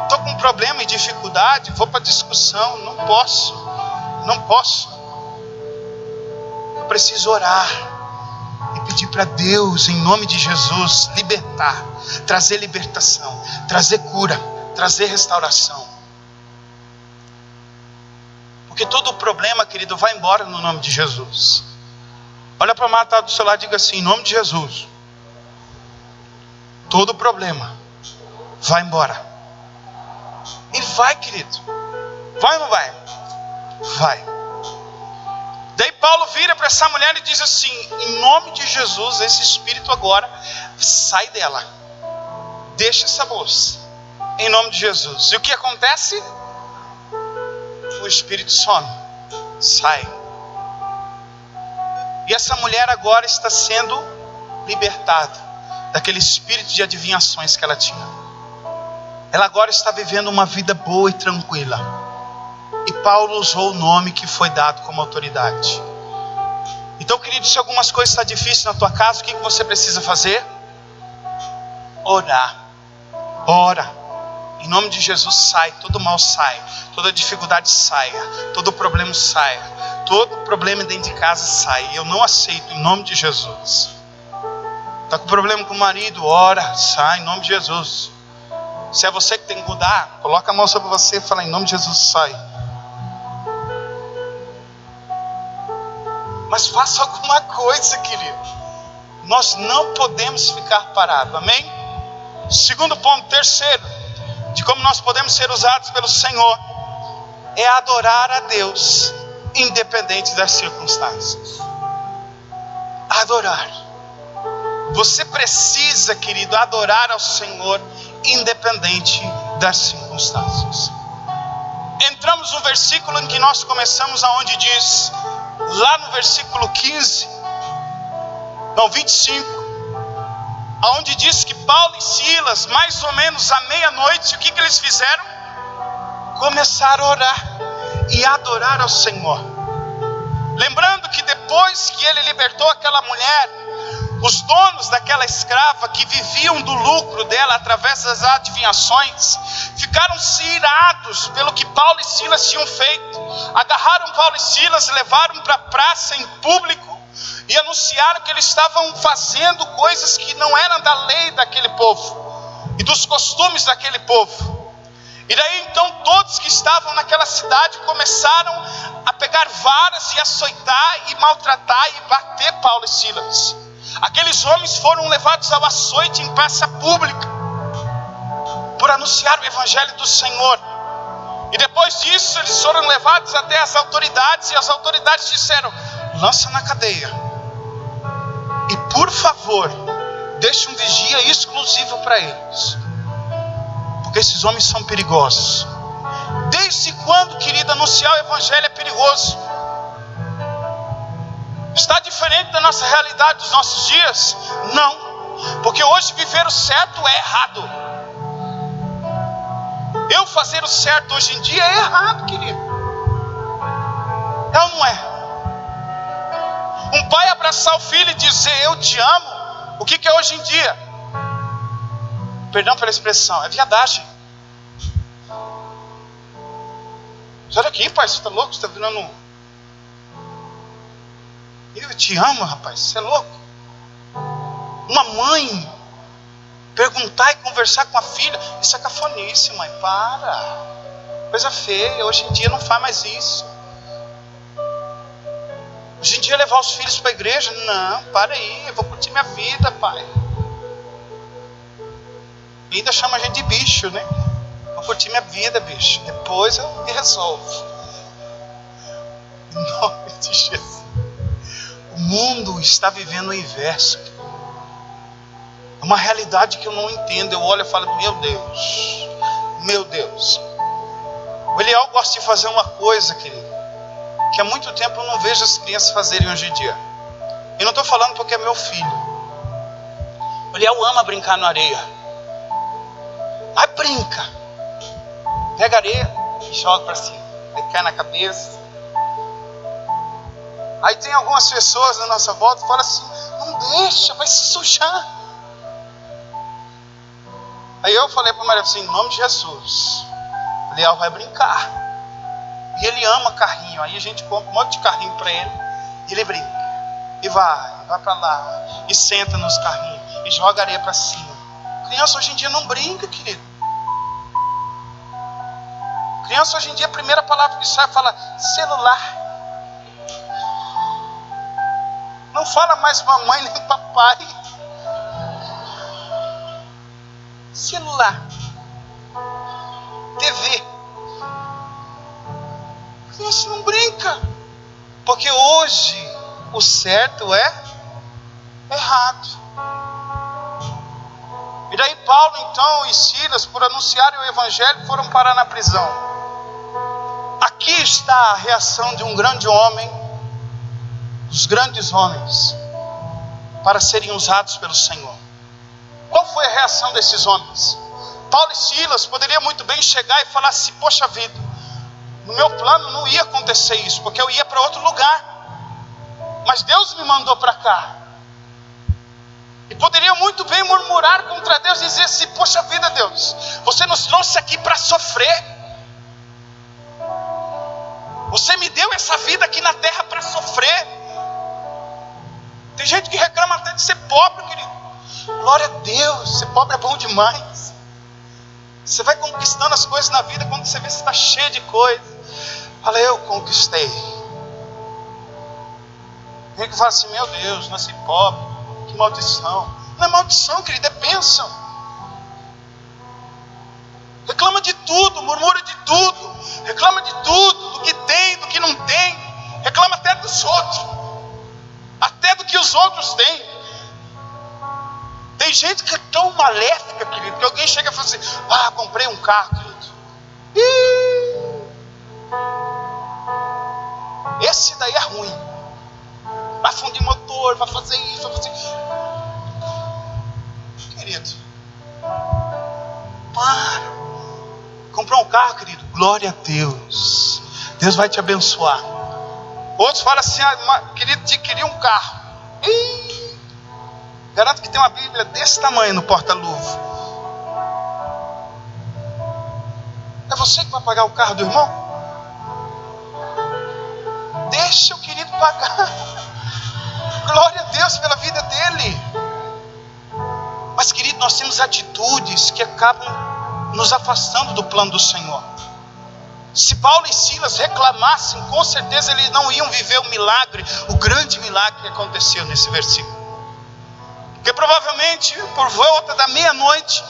Estou com um problema e dificuldade, vou para a discussão. Não posso. Eu preciso orar e pedir para Deus, em nome de Jesus, libertar, trazer libertação, trazer cura, trazer restauração. Porque todo o problema, querido, vai embora no nome de Jesus. Olha para o matar do seu lado e diga assim, em nome de Jesus, todo problema vai embora. E vai, querido. Vai ou não vai? Vai. Daí Paulo vira para essa mulher e diz assim, em nome de Jesus, esse espírito agora sai dela. Deixa essa moça. Em nome de Jesus. E o que acontece? O espírito some. Sai. E essa mulher agora está sendo libertada daquele espírito de adivinhações que ela tinha. Ela agora está vivendo uma vida boa e tranquila. E Paulo usou o nome que foi dado como autoridade. Então, querido, se algumas coisas estão difíceis na tua casa, o que você precisa fazer? Orar. Ora. Em nome de Jesus sai, todo mal sai, toda dificuldade saia, todo problema saia, todo problema dentro de casa sai. Eu não aceito em nome de Jesus. Está com problema com o marido? Ora, sai em nome de Jesus. Se é você que tem que mudar, coloca a mão sobre você e fala em nome de Jesus, sai. Mas faça alguma coisa, querido. Nós não podemos ficar parados, amém? Segundo ponto, terceiro, de como nós podemos ser usados pelo Senhor, é adorar a Deus, independente das circunstâncias. Adorar. Você precisa, querido, adorar ao Senhor, independente das circunstâncias. Entramos no versículo em que nós começamos, aonde diz, lá no versículo 25, aonde diz que Paulo e Silas, mais ou menos à meia-noite, o que eles fizeram? Começaram a orar e adorar ao Senhor. Lembrando que depois que ele libertou aquela mulher, os donos daquela escrava que viviam do lucro dela através das adivinhações, ficaram-se irados pelo que Paulo e Silas tinham feito. Agarraram Paulo e Silas, levaram para a praça em público e anunciaram que eles estavam fazendo coisas que não eram da lei daquele povo e dos costumes daquele povo. E daí então todos que estavam naquela cidade começaram a pegar varas e açoitar e maltratar e bater Paulo e Silas. Aqueles homens foram levados ao açoite em praça pública por anunciar o evangelho do Senhor. E depois disso eles foram levados até as autoridades, e as autoridades disseram, lança na cadeia. E por favor, deixe um vigia exclusivo para eles, porque esses homens são perigosos. Desde quando, querido, anunciar o Evangelho é perigoso? Está diferente da nossa realidade dos nossos dias? Não, porque hoje viver o certo é errado. Eu fazer o certo hoje em dia é errado, querido. É ou não é? Um pai abraçar o filho e dizer eu te amo, o que é hoje em dia? Perdão pela expressão, é viadagem. Sai daqui, pai, você está louco? Você está virando... Eu te amo, rapaz, você é louco? Uma mãe perguntar e conversar com a filha, isso é cafonice, mãe, para. Coisa feia, hoje em dia não faz mais isso. Hoje em dia levar os filhos para a igreja, não, para aí, eu vou curtir minha vida, pai. E ainda chama a gente de bicho, né? Vou curtir minha vida, bicho, depois eu me resolvo. Em nome de Jesus. O mundo está vivendo o inverso. É uma realidade que eu não entendo. Eu olho e falo, meu Deus. O Eliel gosta de fazer uma coisa, querido, que há muito tempo eu não vejo as crianças fazerem hoje em dia. E não estou falando porque é meu filho. O Eliel ama brincar na areia. Aí brinca. Pega areia e joga para cima. Aí cai na cabeça. Aí tem algumas pessoas na nossa volta que falam assim, não deixa, vai se sujar. Aí eu falei para a Maria assim, em nome de Jesus, o Leal vai brincar. E ele ama carrinho. Aí a gente compra um monte de carrinho para ele. E ele brinca. E vai para lá. E senta nos carrinhos. E joga areia para cima. Criança hoje em dia não brinca, querido. Criança hoje em dia, a primeira palavra que sai fala celular. Não fala mais mamãe nem papai. Celular. TV. Criança não brinca. Porque hoje o certo é errado. E daí Paulo então e Silas, por anunciarem o Evangelho, foram parar na prisão. Aqui está a reação de um grande homem, dos grandes homens, para serem usados pelo Senhor. Qual foi a reação desses homens? Paulo e Silas poderiam muito bem chegar e falar assim, poxa vida, no meu plano não ia acontecer isso, porque eu ia para outro lugar, mas Deus me mandou para cá. E poderiam muito bem murmurar contra Deus e dizer assim, poxa vida Deus, você nos trouxe aqui para sofrer. Você me deu essa vida aqui na terra para sofrer. Tem gente que reclama até de ser pobre, querido. Glória a Deus, ser pobre é bom demais. Você vai conquistando as coisas na vida, quando você vê que você está cheio de coisas. Fala, eu conquistei. Tem gente que fala assim, meu Deus, nasci pobre, que maldição. Não é maldição, querido, é bênção. Reclama de tudo, murmura de tudo, reclama de tudo, do que tem, do que não tem, reclama até dos outros, até do que os outros têm. Tem gente que é tão maléfica, querido, que alguém chega e fala assim, comprei um carro, querido. Esse daí é ruim. Vai fundir motor, vai fazer isso, vai fazer isso. Querido, para. Comprou um carro, querido, glória a Deus. Deus vai te abençoar. Outros falam assim, querido, adquirir um carro. Garanto que tem uma Bíblia desse tamanho no porta-luva. É você que vai pagar o carro do irmão? Deixa o querido pagar. Glória a Deus pela vida dele. Mas querido, nós temos atitudes que acabam nos afastando do plano do Senhor. Se Paulo e Silas reclamassem, com certeza eles não iam viver o milagre, o grande milagre que aconteceu nesse versículo. Porque provavelmente por volta da meia-noite,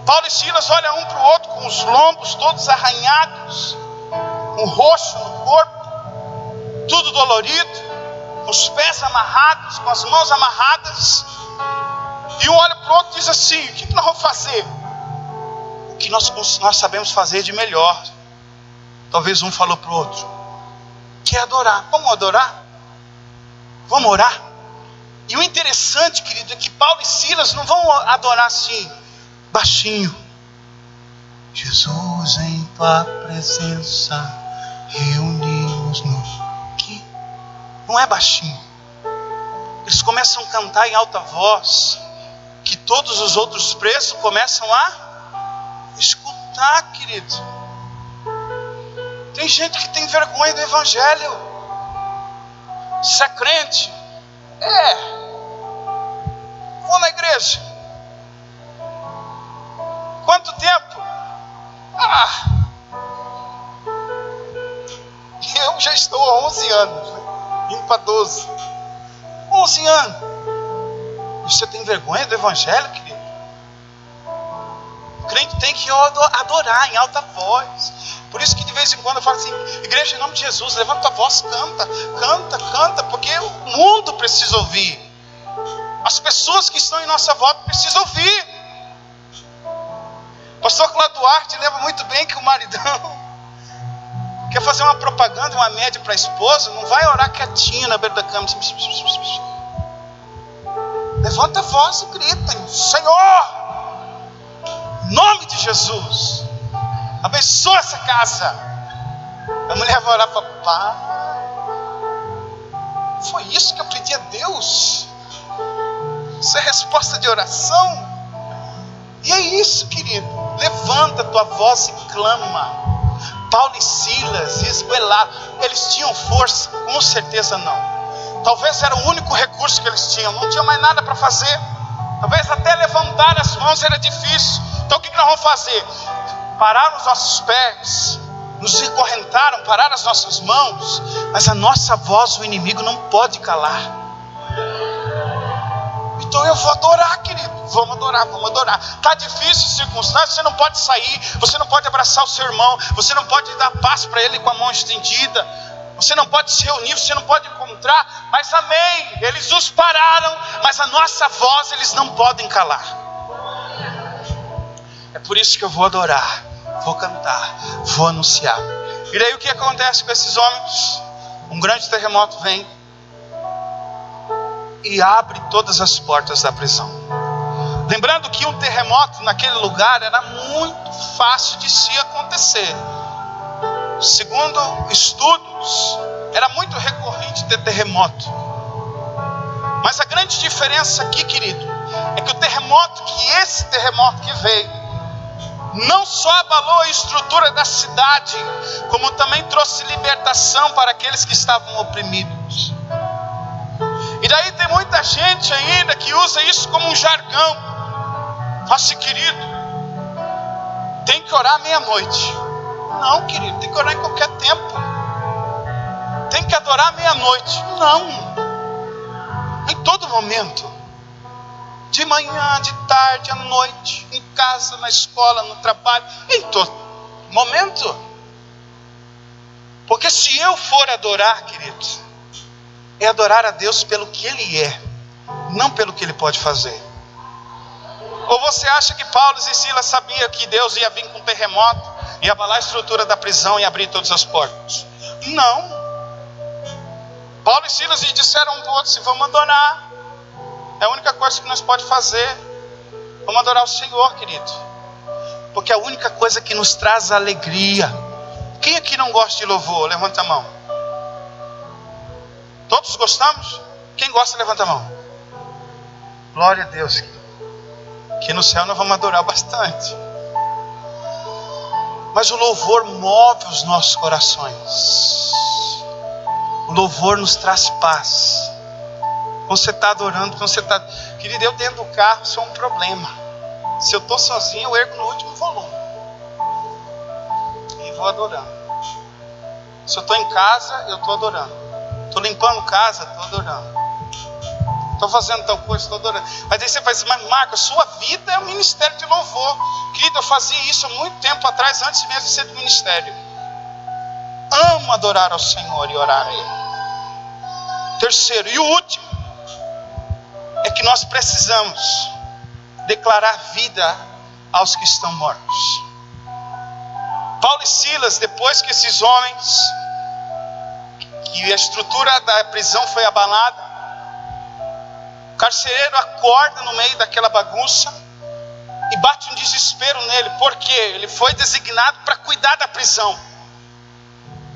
Paulo e Silas olham um para o outro com os lombos todos arranhados, um roxo no corpo, tudo dolorido, com os pés amarrados, com as mãos amarradas, e um olha para o outro e diz assim, o que nós vamos fazer? O que nós sabemos fazer de melhor. Talvez um falou para o outro: quer adorar? Vamos adorar? Vamos orar? E o interessante, querido, é que Paulo e Silas não vão adorar assim, baixinho. Jesus, em tua presença reunimos-nos aqui. Não é baixinho. Eles começam a cantar em alta voz, que todos os outros presos começam a escutar, querido. Tem gente que tem vergonha do evangelho. Se é crente, vou na igreja. Quanto tempo? Eu já estou há 11 anos, né? Indo para 12. 11 anos. Você tem vergonha do evangelho, querido? O crente tem que adorar em alta voz. Por isso que de vez em quando eu falo assim: igreja, em nome de Jesus, levanta a voz, canta, canta, canta, porque o mundo precisa ouvir. As pessoas que estão em nossa volta precisam ouvir. O pastor Cláudio Duarte lembra muito bem que o maridão quer fazer uma propaganda, uma média para a esposa, não vai orar quietinho na beira da cama. Levanta a voz e grita: Senhor, em nome de Jesus, abençoa essa casa. A mulher vai orar: papai, foi isso que eu pedi a Deus? Isso é resposta de oração? E é isso, querido. Levanta a tua voz e clama. Paulo e Silas esgoelaram. Eles tinham força? Com certeza não. Talvez era o único recurso que eles tinham. Não tinham mais nada para fazer. Talvez até levantar as mãos era difícil. Então o que nós vamos fazer? Pararam os nossos pés, nos encorrentaram, pararam as nossas mãos, mas a nossa voz o inimigo não pode calar. Então eu vou adorar, querido. Vamos adorar, vamos adorar. Está difícil a circunstância, você não pode sair, você não pode abraçar o seu irmão, você não pode dar paz para ele com a mão estendida, você não pode se reunir, você não pode encontrar, mas amém, eles nos pararam, mas a nossa voz eles não podem calar. É por isso que eu vou adorar, vou cantar, vou anunciar. E daí o que acontece com esses homens? Um grande terremoto vem e abre todas as portas da prisão. Lembrando que um terremoto naquele lugar era muito fácil de se acontecer. Segundo estudos, era muito recorrente ter terremoto. Mas a grande diferença aqui, querido, é que esse terremoto que veio, não só abalou a estrutura da cidade, como também trouxe libertação para aqueles que estavam oprimidos. E daí tem muita gente ainda que usa isso como um jargão. Nossa, querido, tem que orar meia-noite. Não, querido, tem que orar em qualquer tempo. Tem que adorar meia-noite. Não. Em todo momento. De manhã, de tarde, à noite, em casa, na escola, no trabalho, em todo momento. Porque se eu for adorar, querido, é adorar a Deus pelo que Ele é, não pelo que Ele pode fazer. Ou você acha que Paulo e Silas sabiam que Deus ia vir com um terremoto, ia abalar a estrutura da prisão e abrir todas as portas? Não. Paulo e Silas lhe disseram um para o outro assim: vamos adorar. É a única coisa que nós podemos fazer. Vamos adorar o Senhor, querido. Porque é a única coisa que nos traz alegria. Quem aqui não gosta de louvor? Levanta a mão. Todos gostamos? Quem gosta, levanta a mão. Glória a Deus. Que no céu nós vamos adorar bastante. Mas o louvor move os nossos corações. O louvor nos traz paz. Quando você está adorando, quando você está... Querido, eu dentro do carro sou um problema. Se eu estou sozinho, eu ergo no último volume. E vou adorando. Se eu estou em casa, eu estou adorando. Estou limpando casa, estou adorando. Estou fazendo tal coisa, estou adorando. Mas aí você faz assim: mas Marco, a sua vida é um ministério de louvor. Querido, eu fazia isso há muito tempo atrás, antes mesmo de ser do ministério. Amo adorar ao Senhor e orar a Ele. Terceiro e o último, é que nós precisamos declarar vida aos que estão mortos. Paulo e Silas, depois que esses homens, que a estrutura da prisão foi abalada, o carcereiro acorda no meio daquela bagunça e bate um desespero nele, porque ele foi designado para cuidar da prisão.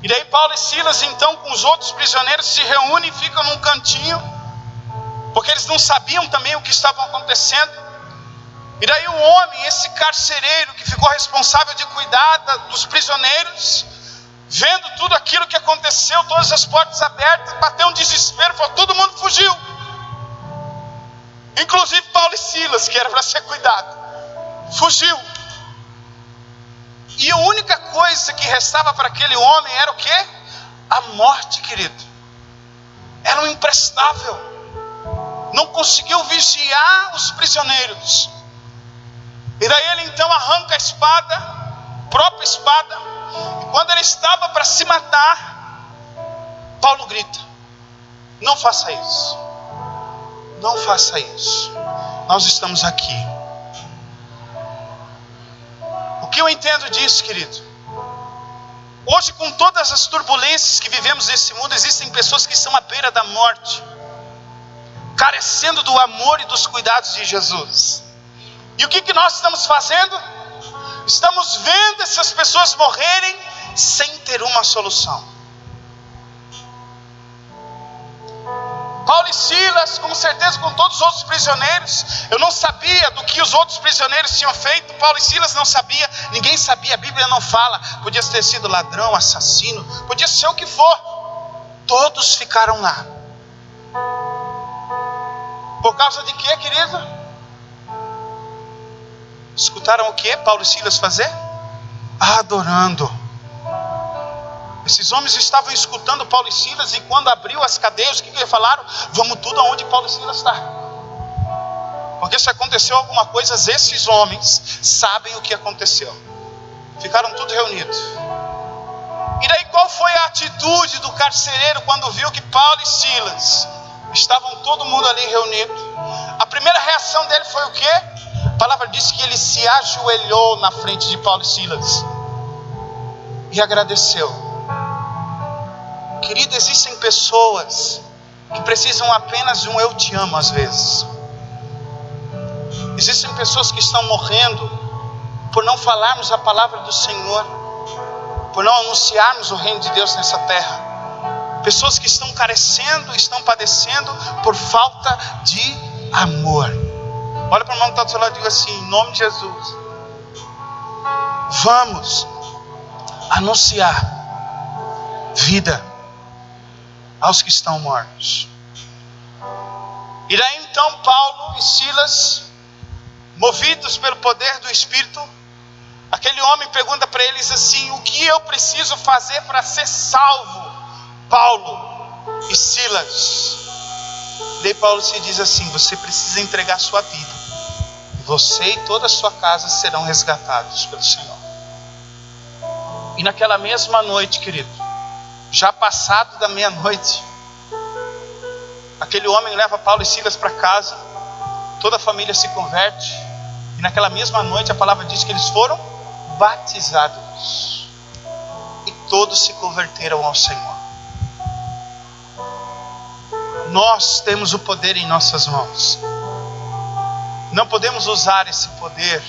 E daí Paulo e Silas, então, com os outros prisioneiros, se reúnem e ficam num cantinho, porque eles não sabiam também o que estava acontecendo. E daí o homem, esse carcereiro que ficou responsável de cuidar dos prisioneiros, vendo tudo aquilo que aconteceu, todas as portas abertas, bateu um desespero, falou: todo mundo fugiu, inclusive Paulo e Silas, que era para ser cuidado, fugiu. E a única coisa que restava para aquele homem era o quê? A morte, querido. Era um imprestável, não conseguiu vigiar os prisioneiros. E daí ele então arranca a espada, a própria espada, e quando ele estava para se matar, Paulo grita: não faça isso, não faça isso, nós estamos aqui. O que eu entendo disso, querido? Hoje, com todas as turbulências que vivemos nesse mundo, existem pessoas que estão à beira da morte, carecendo do amor e dos cuidados de Jesus. E o que nós estamos fazendo? Estamos vendo essas pessoas morrerem sem ter uma solução. Paulo e Silas, com certeza, com todos os outros prisioneiros, eu não sabia do que os outros prisioneiros tinham feito. Paulo e Silas não sabia, ninguém sabia, a Bíblia não fala. Podia ter sido ladrão, assassino, podia ser o que for. Todos ficaram lá. Por causa de quê, querido? Escutaram o que Paulo e Silas fazer? Adorando. Esses homens estavam escutando Paulo e Silas, e quando abriu as cadeias, o que eles falaram? Vamos tudo aonde Paulo e Silas está. Porque se aconteceu alguma coisa, esses homens sabem o que aconteceu. Ficaram tudo reunidos. E daí qual foi a atitude do carcereiro quando viu que Paulo e Silas estavam todo mundo ali reunido? A primeira reação dele foi o quê? A palavra diz que ele se ajoelhou na frente de Paulo e Silas e agradeceu. Querido, existem pessoas que precisam apenas de um eu te amo às vezes. Existem pessoas que estão morrendo por não falarmos a palavra do Senhor, por não anunciarmos o reino de Deus nessa terra. Pessoas que estão carecendo, estão padecendo por falta de amor. Olha para o irmão que está do seu lado e diga assim: em nome de Jesus, vamos anunciar vida aos que estão mortos. E daí então Paulo e Silas, movidos pelo poder do Espírito, aquele homem pergunta para eles assim: o que eu preciso fazer para ser salvo, Paulo e Silas? Daí Paulo se diz assim: você precisa entregar sua vida, e você e toda a sua casa serão resgatados pelo Senhor. E naquela mesma noite, querido, já passado da meia-noite, aquele homem leva Paulo e Silas para casa, toda a família se converte, e naquela mesma noite a palavra diz que eles foram batizados, e todos se converteram ao Senhor. Nós temos o poder em nossas mãos. Não podemos usar esse poder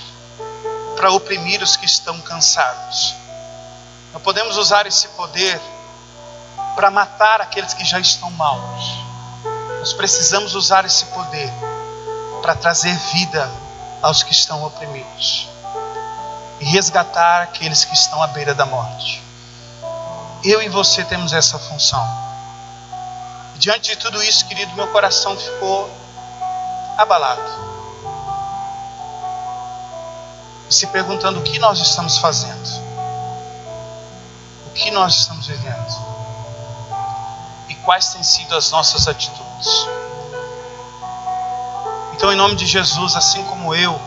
para oprimir os que estão cansados. Não podemos usar esse poder para matar aqueles que já estão maus. Nós precisamos usar esse poder para trazer vida aos que estão oprimidos e resgatar aqueles que estão à beira da morte. Eu e você temos essa função. E diante de tudo isso, querido, meu coração ficou abalado, e se perguntando o que nós estamos fazendo, o que nós estamos vivendo, e quais têm sido as nossas atitudes. Então, em nome de Jesus, assim como eu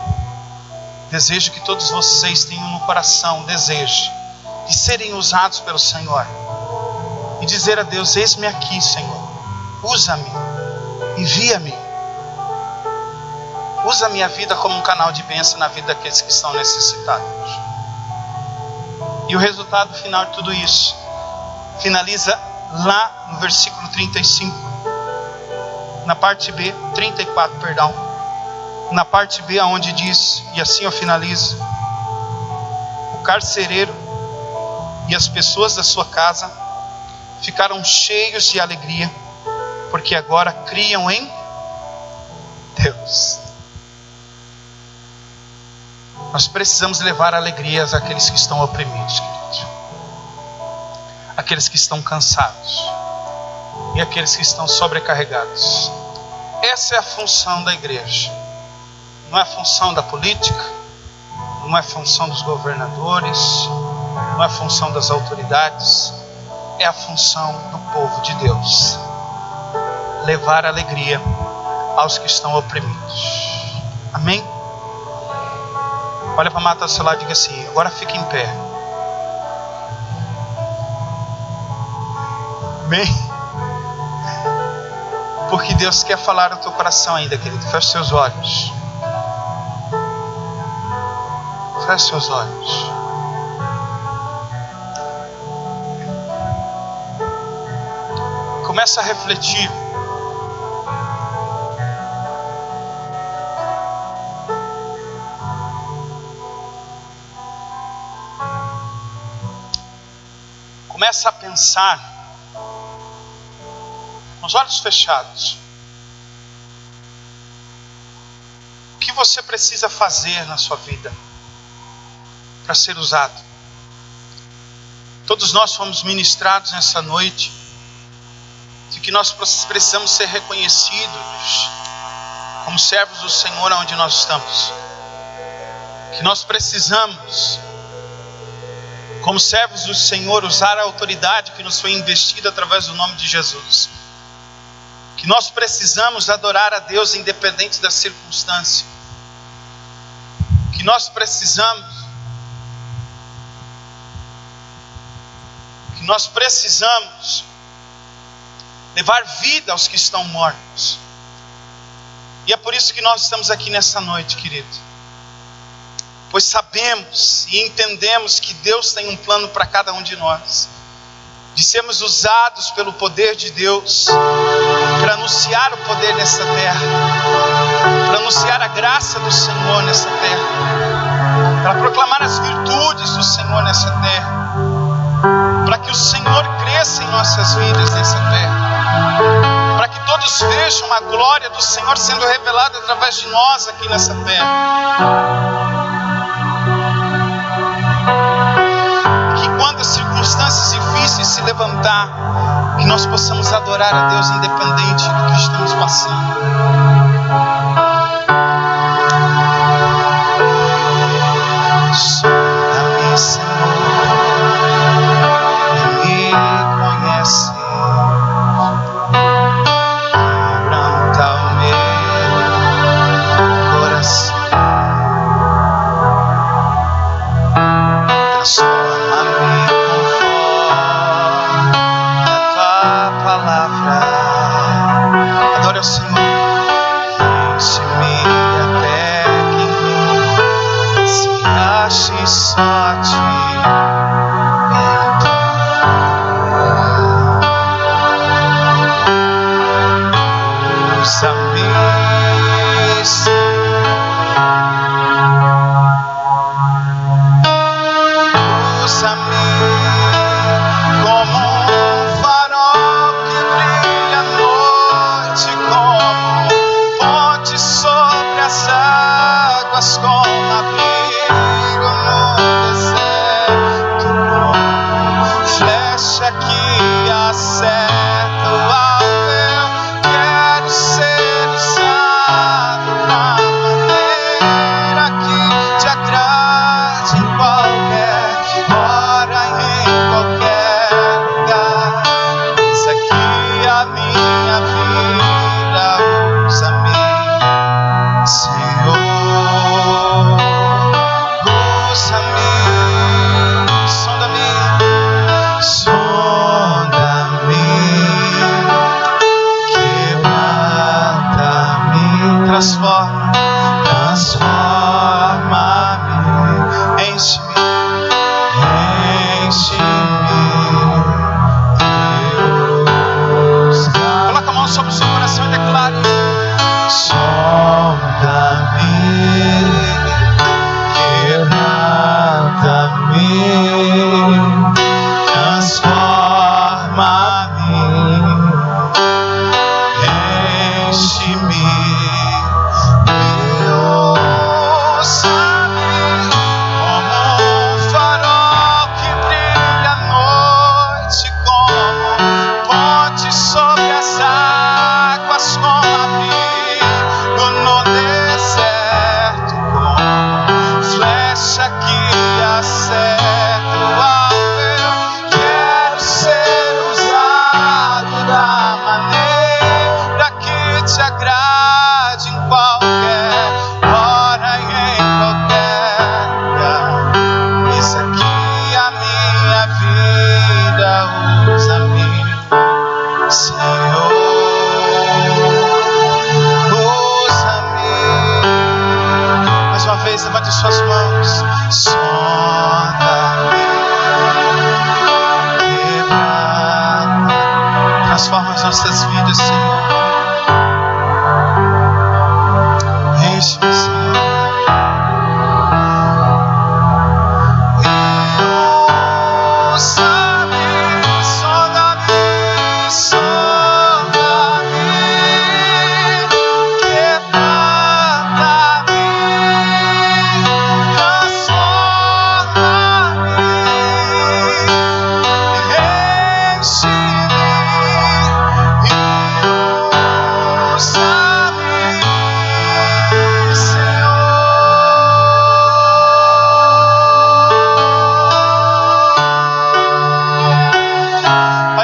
desejo que todos vocês tenham no coração desejo de serem usados pelo Senhor, e dizer a Deus: eis-me aqui, Senhor, usa-me, envia-me, usa a minha vida como um canal de bênção na vida daqueles que estão necessitados. E o resultado final de tudo isso finaliza lá no versículo 35. Na parte B, 34, perdão. Na parte B, onde diz, e assim eu finalizo: o carcereiro e as pessoas da sua casa ficaram cheios de alegria, porque agora criam em Deus. Nós precisamos levar alegrias àqueles que estão oprimidos, queridos, aqueles que estão cansados e aqueles que estão sobrecarregados. Essa é a função da igreja. Não é a função da política, não é a função dos governadores, não é a função das autoridades, é a função do povo de Deus. Levar alegria aos que estão oprimidos. Amém? Olha para matar o seu lado e diga assim: agora fique em pé. Amém? Porque Deus quer falar no teu coração ainda, querido. Feche seus olhos. Feche seus olhos. Começa a refletir. Começa a pensar, com os olhos fechados, o que você precisa fazer na sua vida para ser usado. Todos nós fomos ministrados nessa noite de que nós precisamos ser reconhecidos como servos do Senhor onde nós estamos, que nós precisamos, como servos do Senhor, usar a autoridade que nos foi investida através do nome de Jesus, que nós precisamos adorar a Deus independente da circunstância, que nós precisamos levar vida aos que estão mortos. E é por isso que nós estamos aqui nessa noite, querido, pois sabemos e entendemos que Deus tem um plano para cada um de nós, de sermos usados pelo poder de Deus para anunciar o poder nessa terra, para anunciar a graça do Senhor nessa terra, para proclamar as virtudes do Senhor nessa terra, para que o Senhor cresça em nossas vidas nessa terra, para que todos vejam a glória do Senhor sendo revelada através de nós aqui nessa terra. Que quando as circunstâncias difíceis se levantar, que nós possamos adorar a Deus independente do que estamos passando. Sonda-me, Senhor, e me conhece. Quebranta o meu coração. Transforma-me conforme a tua palavra. Adore ao Senhor. Enche-me até que se ache só a ti. Usa-me, como um farol que brilha à noite, como ponte sobre as águas, como abrigo no deserto, como flecha que acerta o alvo. Eu quero ser usado da maneira que te agrade em qualquer hora e em qualquer lugar. Eis aqui a minha vida, usa-me, Senhor, usa-me, sonda-me, sonda-me. Senhor, usa-me. Mais uma vez, levante suas mãos. Sonda-me, quebrada, transforma as nossas vidas, Senhor. Enche-me, Senhor.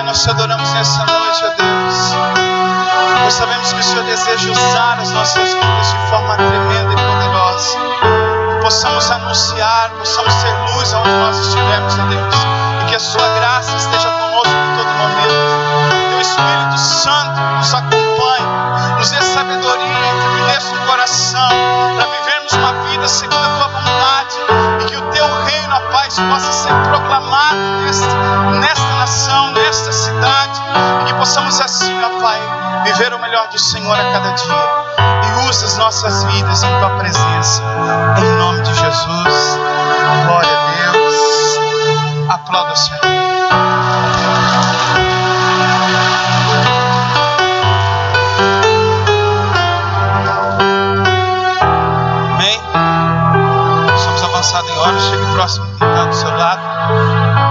Nós te adoramos nessa noite, ó Deus. Nós sabemos que o Senhor deseja usar as nossas vidas de forma tremenda e poderosa. Que possamos anunciar, possamos ser luz onde nós estivermos, ó Deus. E que a sua graça esteja conosco em todo momento. Teu Espírito Santo nos acompanhe, nos dê sabedoria e entendimentos no coração, para vivermos uma vida segundo a tua vontade. E que o teu reino, ó Pai, possa ser proclamado nesta nação, nesta cidade, e que possamos assim, ó Pai, viver o melhor do Senhor a cada dia, e use as nossas vidas em Tua presença, em nome de Jesus. Glória a Deus. Aplauda o Senhor. Amém? Estamos avançados em horas. Chegue próximo quem está do seu lado,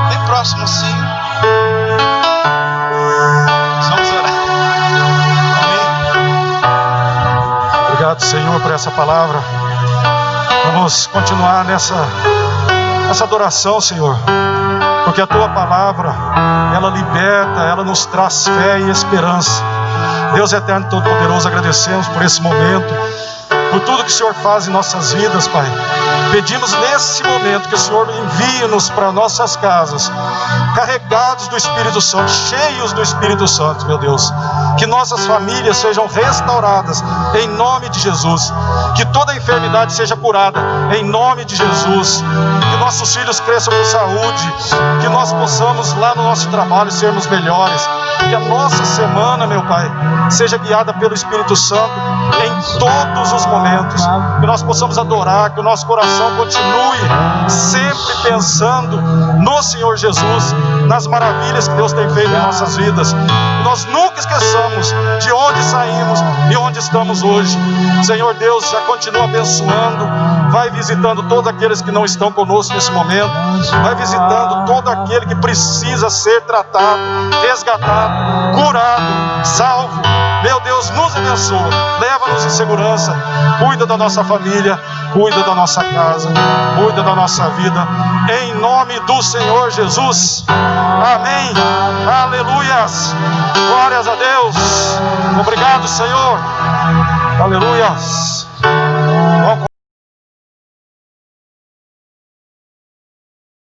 bem próximo assim. Obrigado, Senhor, por essa palavra. Vamos continuar nessa adoração, Senhor, porque a Tua palavra, ela liberta, ela nos traz fé e esperança. Deus eterno e todo-poderoso, agradecemos por esse momento, por tudo que o Senhor faz em nossas vidas, Pai. Pedimos nesse momento que o Senhor envie-nos para nossas casas, carregados do Espírito Santo, cheios do Espírito Santo, meu Deus. Que nossas famílias sejam restauradas em nome de Jesus. Que toda enfermidade seja curada em nome de Jesus. Que nossos filhos cresçam com saúde. Que nós possamos lá no nosso trabalho sermos melhores. Que a nossa semana, meu Pai, seja guiada pelo Espírito Santo em todos os momentos. Que nós possamos adorar, que o nosso coração continue sempre pensando no Senhor Jesus, nas maravilhas que Deus tem feito em nossas vidas. Que nós nunca esqueçamos de onde saímos e onde estamos hoje. Senhor Deus, já continua abençoando. Vai visitando todos aqueles que não estão conosco nesse momento. Vai visitando todo aquele que precisa ser tratado, resgatado, curado, salvo. Meu Deus, nos abençoa, leva-nos em segurança, cuida da nossa família, cuida da nossa casa, cuida da nossa vida, em nome do Senhor Jesus. Amém. Aleluias. Glórias a Deus. Obrigado, Senhor. Aleluias.